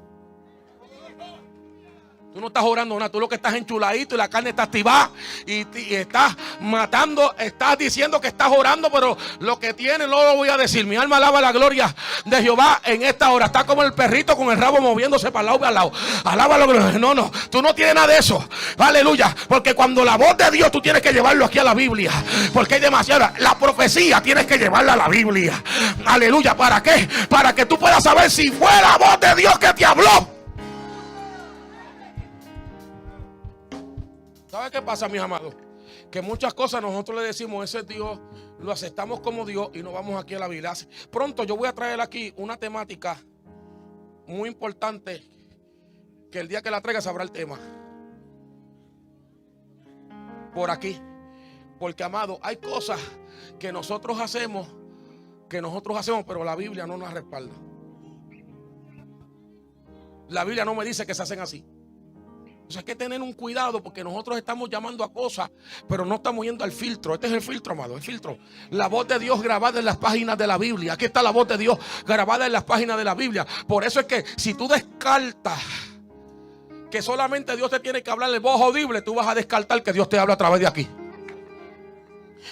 Tú no estás orando nada, tú lo que estás enchuladito y la carne está activada y estás matando, estás diciendo que estás orando, pero lo que tienes no lo voy a decir. Mi alma alaba la gloria de Jehová en esta hora. Está como el perrito con el rabo moviéndose para lado y para lado. Alaba la gloria. No, tú no tienes nada de eso. Aleluya. Porque cuando la voz de Dios tú tienes que llevarlo aquí a la Biblia. Porque hay demasiada. La profecía tienes que llevarla a la Biblia. Aleluya. ¿Para qué? Para que tú puedas saber si fue la voz de Dios que te habló. ¿Sabe qué pasa, mis amados? Que muchas cosas nosotros le decimos, ese es Dios, lo aceptamos como Dios y nos vamos aquí a la Biblia. Pronto yo voy a traer aquí una temática muy importante, que el día que la traiga sabrá el tema. Por aquí. Porque, amado, hay cosas que nosotros hacemos, pero la Biblia no nos respalda. La Biblia no me dice que se hacen así. O sea, hay que tener un cuidado porque nosotros estamos llamando a cosas, pero no estamos yendo al filtro. Este es el filtro, amado, el filtro. La voz de Dios grabada en las páginas de la Biblia. Aquí está la voz de Dios grabada en las páginas de la Biblia. Por eso es que si tú descartas que solamente Dios te tiene que hablar en voz audible, tú vas a descartar que Dios te habla a través de aquí.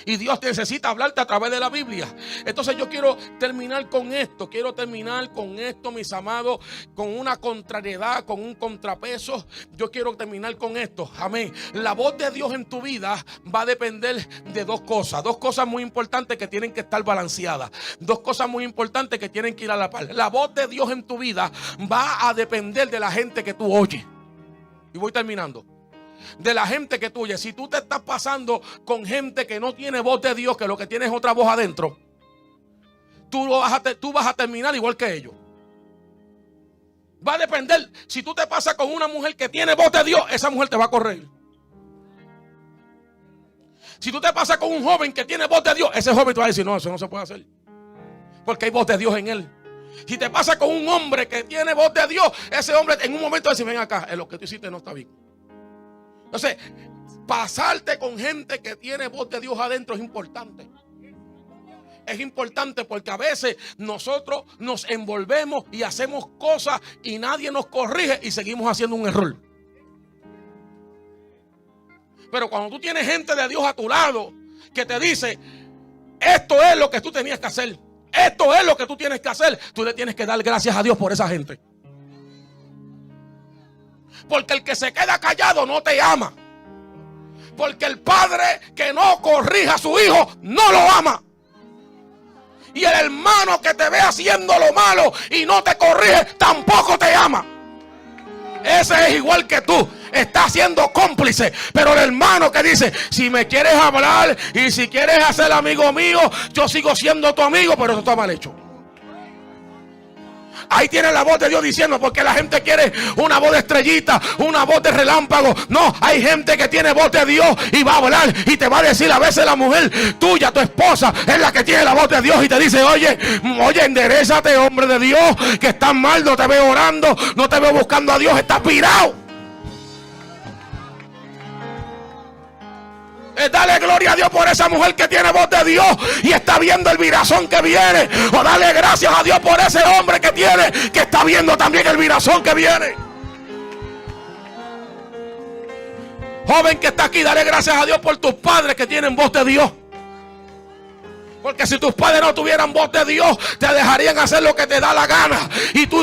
Y Dios necesita hablarte a través de la Biblia. Entonces yo quiero terminar con esto. Quiero terminar con esto, mis amados, con una contrariedad, con un contrapeso. Yo quiero terminar con esto. Amén. La voz de Dios en tu vida va a depender de dos cosas. Dos cosas muy importantes que tienen que estar balanceadas. Dos cosas muy importantes que tienen que ir a la par. La voz de Dios en tu vida va a depender de la gente que tú oyes. Y voy terminando. De la gente que tú oyes. Si tú te estás pasando con gente que no tiene voz de Dios, que lo que tiene es otra voz adentro, tú vas a terminar igual que ellos. Va a depender. Si tú te pasas con una mujer que tiene voz de Dios, esa mujer te va a correr. Si tú te pasas con un joven que tiene voz de Dios, ese joven te va a decir: no, eso no se puede hacer, porque hay voz de Dios en él. Si te pasa con un hombre que tiene voz de Dios, ese hombre en un momento va a decir: ven acá, lo que tú hiciste no está bien. Entonces, pasarte con gente que tiene voz de Dios adentro es importante. Es importante porque a veces nosotros nos envolvemos y hacemos cosas y nadie nos corrige y seguimos haciendo un error. Pero cuando tú tienes gente de Dios a tu lado que te dice: esto es lo que tú tenías que hacer, esto es lo que tú tienes que hacer, tú le tienes que dar gracias a Dios por esa gente. Porque el que se queda callado no te ama. Porque el padre que no corrija a su hijo no lo ama. Y el hermano que te ve haciendo lo malo y no te corrige tampoco te ama. Ese es igual que tú. Está siendo cómplice. Pero el hermano que dice: si me quieres hablar y si quieres hacer amigo mío, yo sigo siendo tu amigo, pero eso está mal hecho. Ahí tiene la voz de Dios diciendo, porque la gente quiere una voz de estrellita, una voz de relámpago. No, hay gente que tiene voz de Dios y va a hablar y te va a decir. A veces la mujer tuya, tu esposa, es la que tiene la voz de Dios y te dice: oye, enderezate, hombre de Dios, que estás mal, no te veo orando, no te veo buscando a Dios, estás pirado. Dale gloria a Dios por esa mujer que tiene voz de Dios y está viendo el virazón que viene. O dale gracias a Dios por ese hombre que tiene, que está viendo también el virazón que viene. Joven que está aquí, dale gracias a Dios por tus padres que tienen voz de Dios. Porque si tus padres no tuvieran voz de Dios, te dejarían hacer lo que te da la gana. Y tú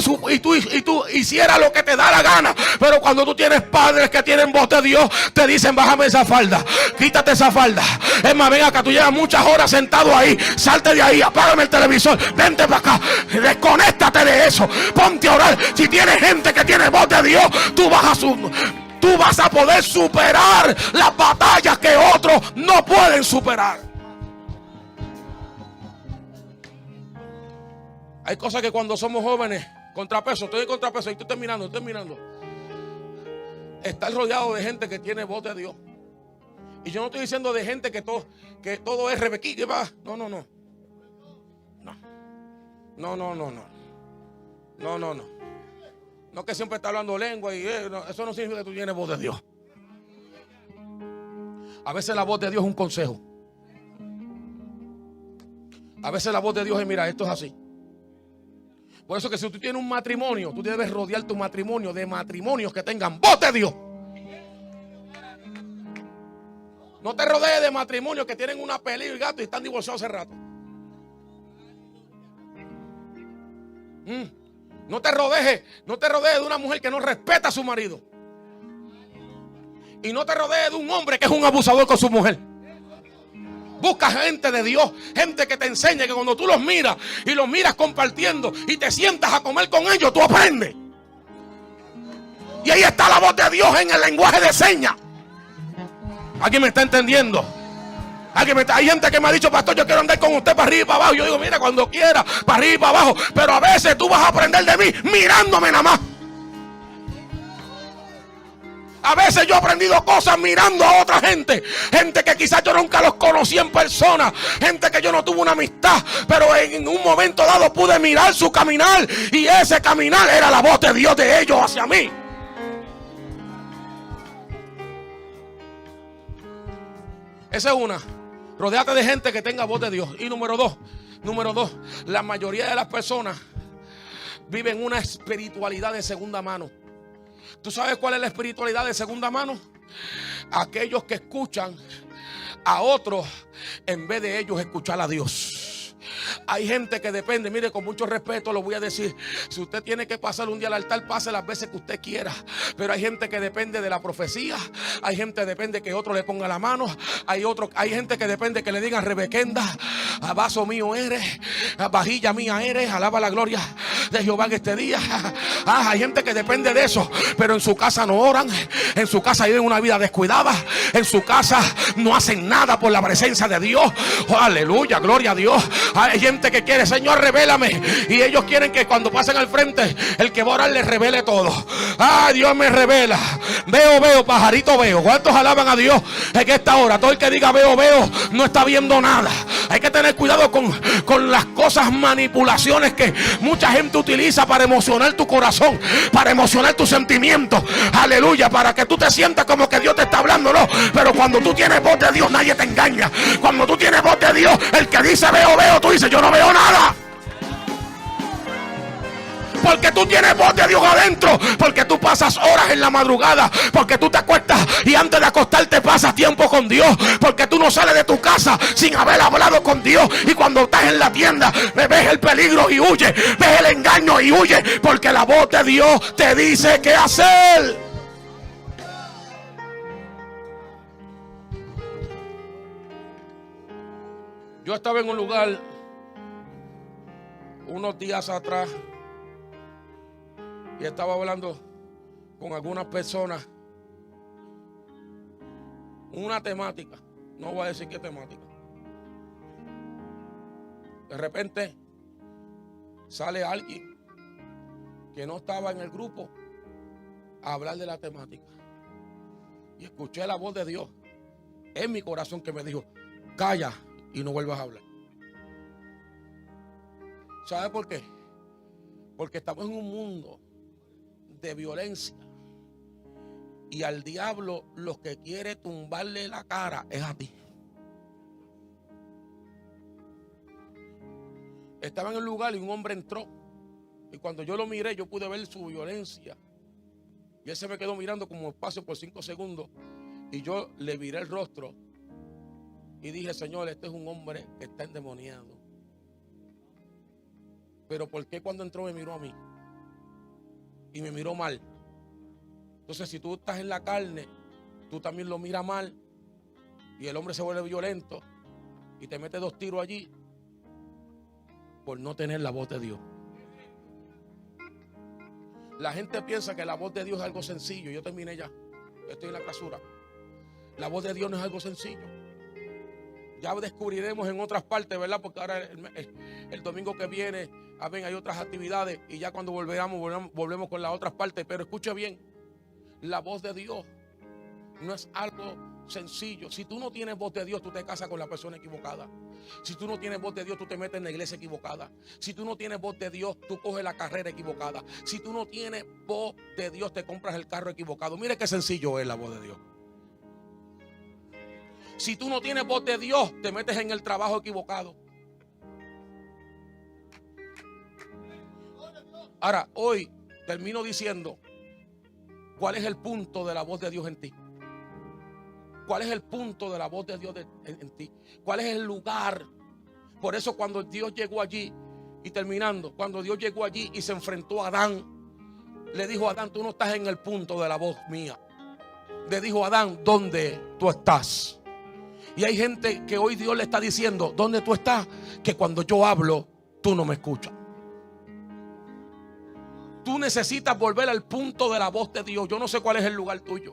hicieras lo que te da la gana. Pero cuando tú tienes padres que tienen voz de Dios, te dicen: bájame esa falda, quítate esa falda. Es más, ven acá, tú llevas muchas horas sentado ahí. Salte de ahí, apágame el televisor, vente para acá, desconéctate de eso, ponte a orar. Si tienes gente que tiene voz de Dios, tú vas a poder superar las batallas que otros no pueden superar. Hay cosas que cuando somos jóvenes, contrapeso, estoy en contrapeso, y estoy terminando. Estar rodeado de gente que tiene voz de Dios. Y yo no estoy diciendo de gente que todo es rebequí. No. No que siempre está hablando lengua y eso no significa que tú tienes voz de Dios. A veces la voz de Dios es un consejo. A veces la voz de Dios es: mira, esto es así. Por eso que si tú tienes un matrimonio, tú debes rodear tu matrimonio de matrimonios que tengan voz de Dios. No te rodees de matrimonios que tienen una pelea y gato y están divorciados hace rato. No te rodees de una mujer que no respeta a su marido. Y no te rodees de un hombre que es un abusador con su mujer. Busca gente de Dios, gente que te enseñe, que cuando tú los miras y los miras compartiendo y te sientas a comer con ellos, tú aprendes. Y ahí está la voz de Dios en el lenguaje de señas. ¿Alguien me está entendiendo? Hay gente que me ha dicho: pastor, yo quiero andar con usted para arriba y para abajo. Yo digo: mira, cuando quiera, para arriba y para abajo. Pero a veces tú vas a aprender de mí mirándome nada más. A veces yo he aprendido cosas mirando a otra gente. Gente que quizás yo nunca los conocí en persona. Gente que yo no tuve una amistad. Pero en un momento dado pude mirar su caminar. Y ese caminar era la voz de Dios de ellos hacia mí. Esa es una. Rodéate de gente que tenga voz de Dios. Y número dos, la mayoría de las personas viven una espiritualidad de segunda mano. ¿Tú sabes cuál es la espiritualidad de segunda mano? Aquellos que escuchan a otros en vez de ellos escuchar a Dios. Hay gente que depende, mire, con mucho respeto lo voy a decir, si usted tiene que pasar un día al altar, pase las veces que usted quiera, pero hay gente que depende de la profecía, hay gente que depende que otro le ponga la mano, hay gente que depende que le digan Rebequenda, vaso mío eres, vajilla mía eres, alaba la gloria de Jehová en este día. Hay gente que depende de eso, pero en su casa no oran, en su casa viven una vida descuidada, en su casa no hacen nada por la presencia de Dios. Aleluya, gloria a Dios. Hay gente que quiere, Señor, revélame, y ellos quieren que cuando pasen al frente el que va a orar les revele todo. Dios me revela. Veo, pajarito veo. ¿Cuántos alaban a Dios en esta hora? Todo el que diga veo no está viendo nada. Hay que tener cuidado con las cosas, manipulaciones que mucha gente utiliza para emocionar tu corazón, para emocionar tus sentimientos. Aleluya, para que tú te sientas como que Dios te está hablando, no. Pero cuando tú tienes voz de Dios, nadie te engaña. Cuando tú tienes voz de Dios, el que dice veo, tú dices yo no veo nada. Porque tú tienes voz de Dios adentro, porque tú pasas horas en la madrugada, porque tú te acuestas y antes de acostarte pasas tiempo con Dios, porque tú no sales de tu casa sin haber hablado con Dios, y cuando estás en la tienda ves el peligro y huye, ves el engaño y huye, porque la voz de Dios te dice qué hacer. Yo estaba en un lugar unos días atrás y estaba hablando con algunas personas una temática, no voy a decir qué temática. De repente sale alguien que no estaba en el grupo a hablar de la temática, y escuché la voz de Dios en mi corazón que me dijo: calla y no vuelvas a hablar. ¿Sabe por qué? Porque estamos en un mundo de violencia, y al diablo lo que quiere tumbarle la cara es a ti. Estaba en el lugar y un hombre entró, y cuando yo lo miré yo pude ver su violencia, y él se me quedó mirando como espacio por 5 segundos, y yo le viré el rostro y dije: Señor, este es un hombre que está endemoniado. Pero ¿por qué cuando entró me miró a mí? Y me miró mal. Entonces, si tú estás en la carne, tú también lo miras mal, y el hombre se vuelve violento y te mete 2 tiros allí por no tener la voz de Dios. La gente piensa que la voz de Dios es algo sencillo. Yo terminé ya, estoy en la clausura. La voz de Dios no es algo sencillo. Ya descubriremos en otras partes, ¿verdad? Porque ahora el domingo que viene, hay otras actividades, y ya cuando volvemos con las otras partes. Pero escuche bien, la voz de Dios no es algo sencillo. Si tú no tienes voz de Dios, tú te casas con la persona equivocada. Si tú no tienes voz de Dios, tú te metes en la iglesia equivocada. Si tú no tienes voz de Dios, tú coges la carrera equivocada. Si tú no tienes voz de Dios, te compras el carro equivocado. Mire qué sencillo es la voz de Dios. Si tú no tienes voz de Dios, te metes en el trabajo equivocado. Ahora, hoy termino diciendo cuál es el punto de la voz de Dios en ti. ¿Cuál es el punto de la voz de Dios en ti? ¿Cuál es el lugar? Por eso cuando Dios llegó allí, y terminando, cuando Dios llegó allí y se enfrentó a Adán, le dijo a Adán: tú no estás en el punto de la voz mía. Le dijo a Adán: ¿dónde tú estás? Y hay gente que hoy Dios le está diciendo: ¿dónde tú estás? Que cuando yo hablo, tú no me escuchas. Tú necesitas volver al punto de la voz de Dios. Yo no sé cuál es el lugar tuyo.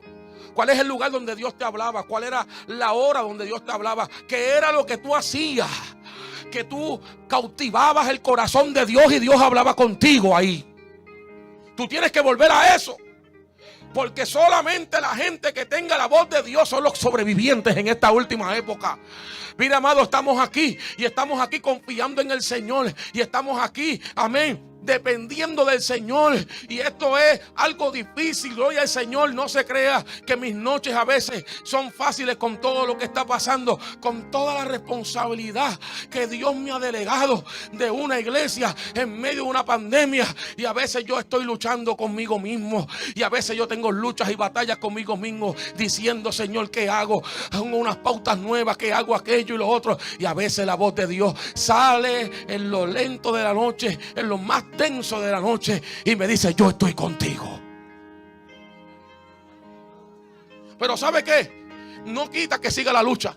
¿Cuál es el lugar donde Dios te hablaba? ¿Cuál era la hora donde Dios te hablaba? ¿Qué era lo que tú hacías? Que tú cautivabas el corazón de Dios y Dios hablaba contigo ahí. Tú tienes que volver a eso. Porque solamente la gente que tenga la voz de Dios son los sobrevivientes en esta última época. Mira, amado, estamos aquí y estamos aquí confiando en el Señor. Y estamos aquí, amén, dependiendo del Señor. Y esto es algo difícil, gloria al Señor. No se crea que mis noches a veces son fáciles con todo lo que está pasando, con toda la responsabilidad que Dios me ha delegado de una iglesia en medio de una pandemia. Y a veces yo estoy luchando conmigo mismo, y a veces yo tengo luchas y batallas conmigo mismo, diciendo: Señor, ¿qué hago? Tengo unas pautas nuevas, ¿qué hago? Aquello y lo otro. Y a veces la voz de Dios sale en lo lento de la noche, en lo más tenso de la noche, y me dice: yo estoy contigo. Pero ¿sabe qué? No quita que siga la lucha,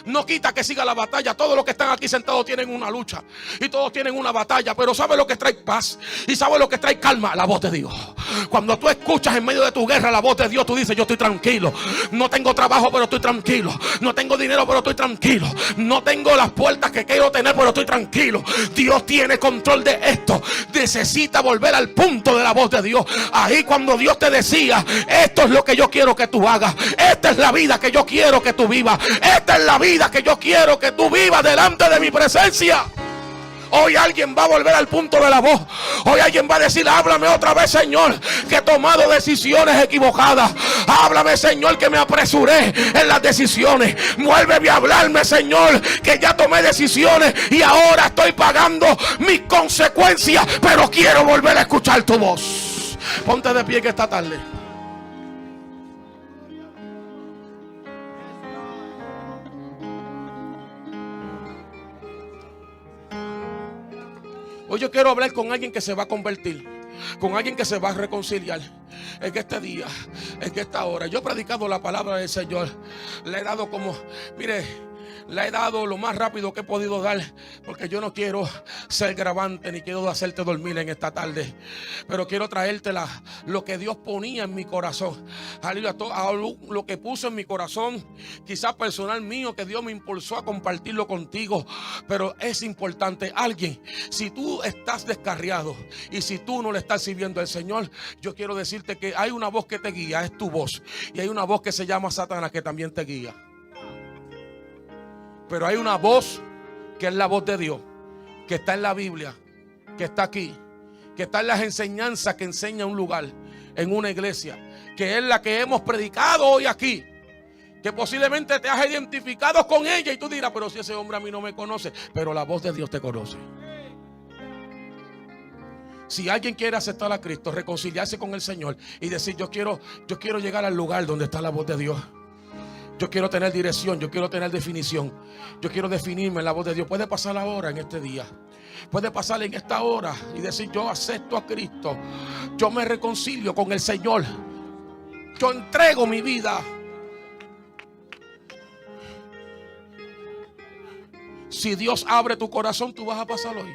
no quita que siga la batalla. Todos los que están aquí sentados tienen una lucha y todos tienen una batalla. Pero ¿sabe lo que trae paz? ¿Y sabe lo que trae calma? La voz de Dios. Cuando tú escuchas en medio de tu guerra la voz de Dios, tú dices: yo estoy tranquilo. No tengo trabajo, pero estoy tranquilo. No tengo dinero, pero estoy tranquilo. No tengo las puertas que quiero tener, pero estoy tranquilo. Dios tiene control de esto. Necesita volver al punto de la voz de Dios. Ahí cuando Dios te decía: esto es lo que yo quiero que tú hagas. Esta es la vida que yo quiero que tú vivas. Esta es la vida que yo quiero que tú vivas delante de mi presencia. Hoy alguien va a volver al punto de la voz. Hoy alguien va a decir: háblame otra vez, Señor, que he tomado decisiones equivocadas. Háblame, Señor, que me apresuré en las decisiones. Vuélveme a hablarme, Señor, que ya tomé decisiones y ahora estoy pagando mis consecuencias, pero quiero volver a escuchar tu voz. Ponte de pie que esta tarde hoy yo quiero hablar con alguien que se va a convertir, con alguien que se va a reconciliar en este día, en esta hora. Yo he predicado la palabra del Señor. Le he dado le he dado lo más rápido que he podido dar, porque yo no quiero ser grabante ni quiero hacerte dormir en esta tarde, pero quiero traerte lo que Dios ponía en mi corazón. Aleluya, lo que puso en mi corazón, quizás personal mío, que Dios me impulsó a compartirlo contigo. Pero es importante, alguien, si tú estás descarriado y si tú no le estás sirviendo al Señor, yo quiero decirte que hay una voz que te guía, es tu voz, y hay una voz que se llama Satanás que también te guía. Pero hay una voz que es la voz de Dios, que está en la Biblia, que está aquí, que está en las enseñanzas que enseña un lugar, en una iglesia, que es la que hemos predicado hoy aquí, que posiblemente te has identificado con ella y tú dirás: pero si ese hombre a mí no me conoce. Pero la voz de Dios te conoce. Si alguien quiere aceptar a Cristo, reconciliarse con el Señor y decir: yo quiero llegar al lugar donde está la voz de Dios. Yo quiero tener dirección, yo quiero tener definición, yo quiero definirme en la voz de Dios. Puede pasar ahora en este día, puede pasar en esta hora y decir: yo acepto a Cristo, yo me reconcilio con el Señor, yo entrego mi vida. Si Dios abre tu corazón, tú vas a pasar hoy.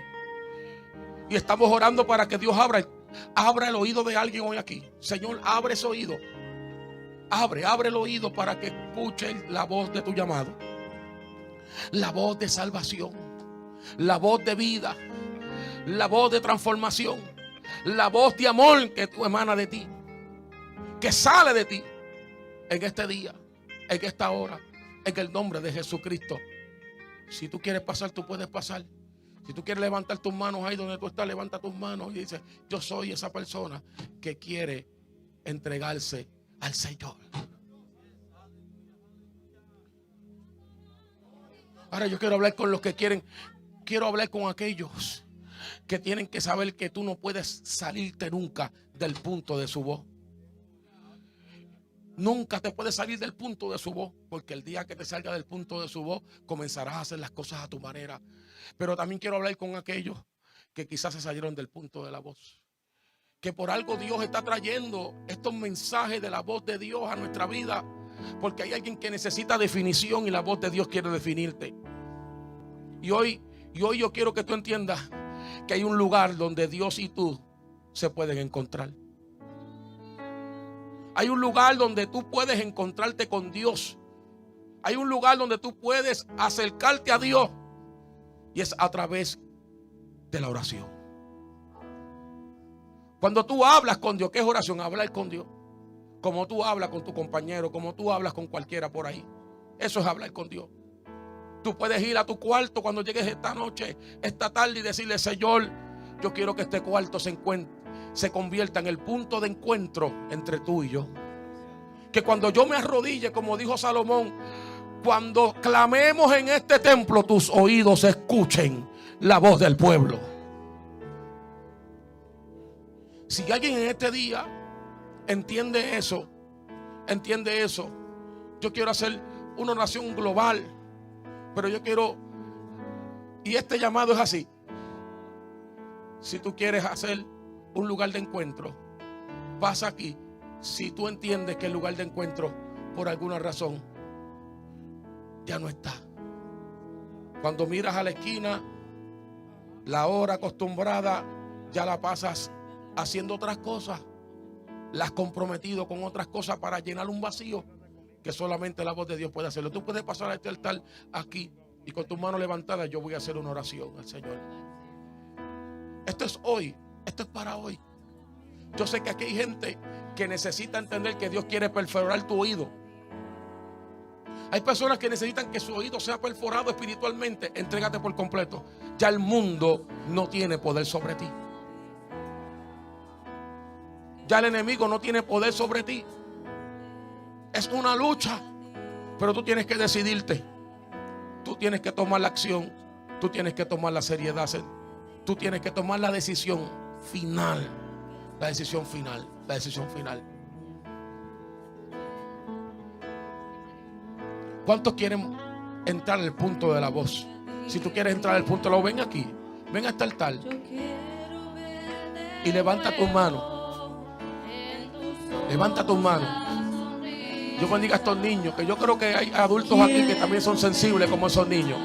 Y estamos orando para que Dios abra el oído de alguien hoy aquí. Señor, abre ese oído. Abre el oído para que escuche la voz de tu llamado, la voz de salvación, la voz de vida, la voz de transformación, la voz de amor que tú emana de ti, que sale de ti en este día, en esta hora, en el nombre de Jesucristo. Si tú quieres pasar, tú puedes pasar. Si tú quieres levantar tus manos ahí donde tú estás, levanta tus manos y dice: yo soy esa persona que quiere entregarse al Señor. Ahora yo quiero hablar con los que quiero hablar con aquellos que tienen que saber que tú no puedes salirte nunca del punto de su voz. Nunca te puedes salir del punto de su voz, porque el día que te salga del punto de su voz, comenzarás a hacer las cosas a tu manera. Pero también quiero hablar con aquellos que quizás se salieron del punto de la voz, que por algo Dios está trayendo estos mensajes de la voz de Dios a nuestra vida, porque hay alguien que necesita definición y la voz de Dios quiere definirte. Y hoy yo quiero que tú entiendas que hay un lugar donde Dios y tú se pueden encontrar. Hay un lugar donde tú puedes encontrarte con Dios. Hay un lugar donde tú puedes acercarte a Dios, y es a través de la oración. Cuando tú hablas con Dios, ¿qué es oración? Hablar con Dios. Como tú hablas con tu compañero, como tú hablas con cualquiera por ahí. Eso es hablar con Dios. Tú puedes ir a tu cuarto cuando llegues esta noche, esta tarde, y decirle: Señor, Yo quiero que este cuarto se convierta en el punto de encuentro entre tú y yo. Que cuando yo me arrodille, como dijo Salomón, cuando clamemos en este templo, tus oídos escuchen la voz del pueblo. Si alguien en este día entiende eso, yo quiero hacer una oración global, pero yo quiero, y este llamado es así: si tú quieres hacer un lugar de encuentro, pasa aquí. Si tú entiendes que el lugar de encuentro por alguna razón ya no está, cuando miras a la esquina, la hora acostumbrada ya la pasas haciendo otras cosas, la has comprometido con otras cosas para llenar un vacío que solamente la voz de Dios puede hacerlo. Tú puedes pasar a este altar aquí y con tus manos levantadas yo voy a hacer una oración al Señor. Esto es hoy, esto es para hoy. Yo sé que aquí hay gente que necesita entender que Dios quiere perforar tu oído. Hay personas que necesitan que su oído sea perforado espiritualmente. Entrégate por completo. Ya el mundo no tiene poder sobre ti. Ya el enemigo no tiene poder sobre ti. Es una lucha, pero tú tienes que decidirte. Tú tienes que tomar la acción. Tú tienes que tomar la seriedad. Tú tienes que tomar la decisión final. La decisión final. La decisión final. ¿Cuántos quieren entrar al punto de la voz? Si tú quieres entrar al punto de la voz, ven aquí. Ven a este altar y levanta tus manos. Levanta tus manos. Yo bendiga a estos niños, que yo creo que hay adultos aquí que también son sensibles como esos niños.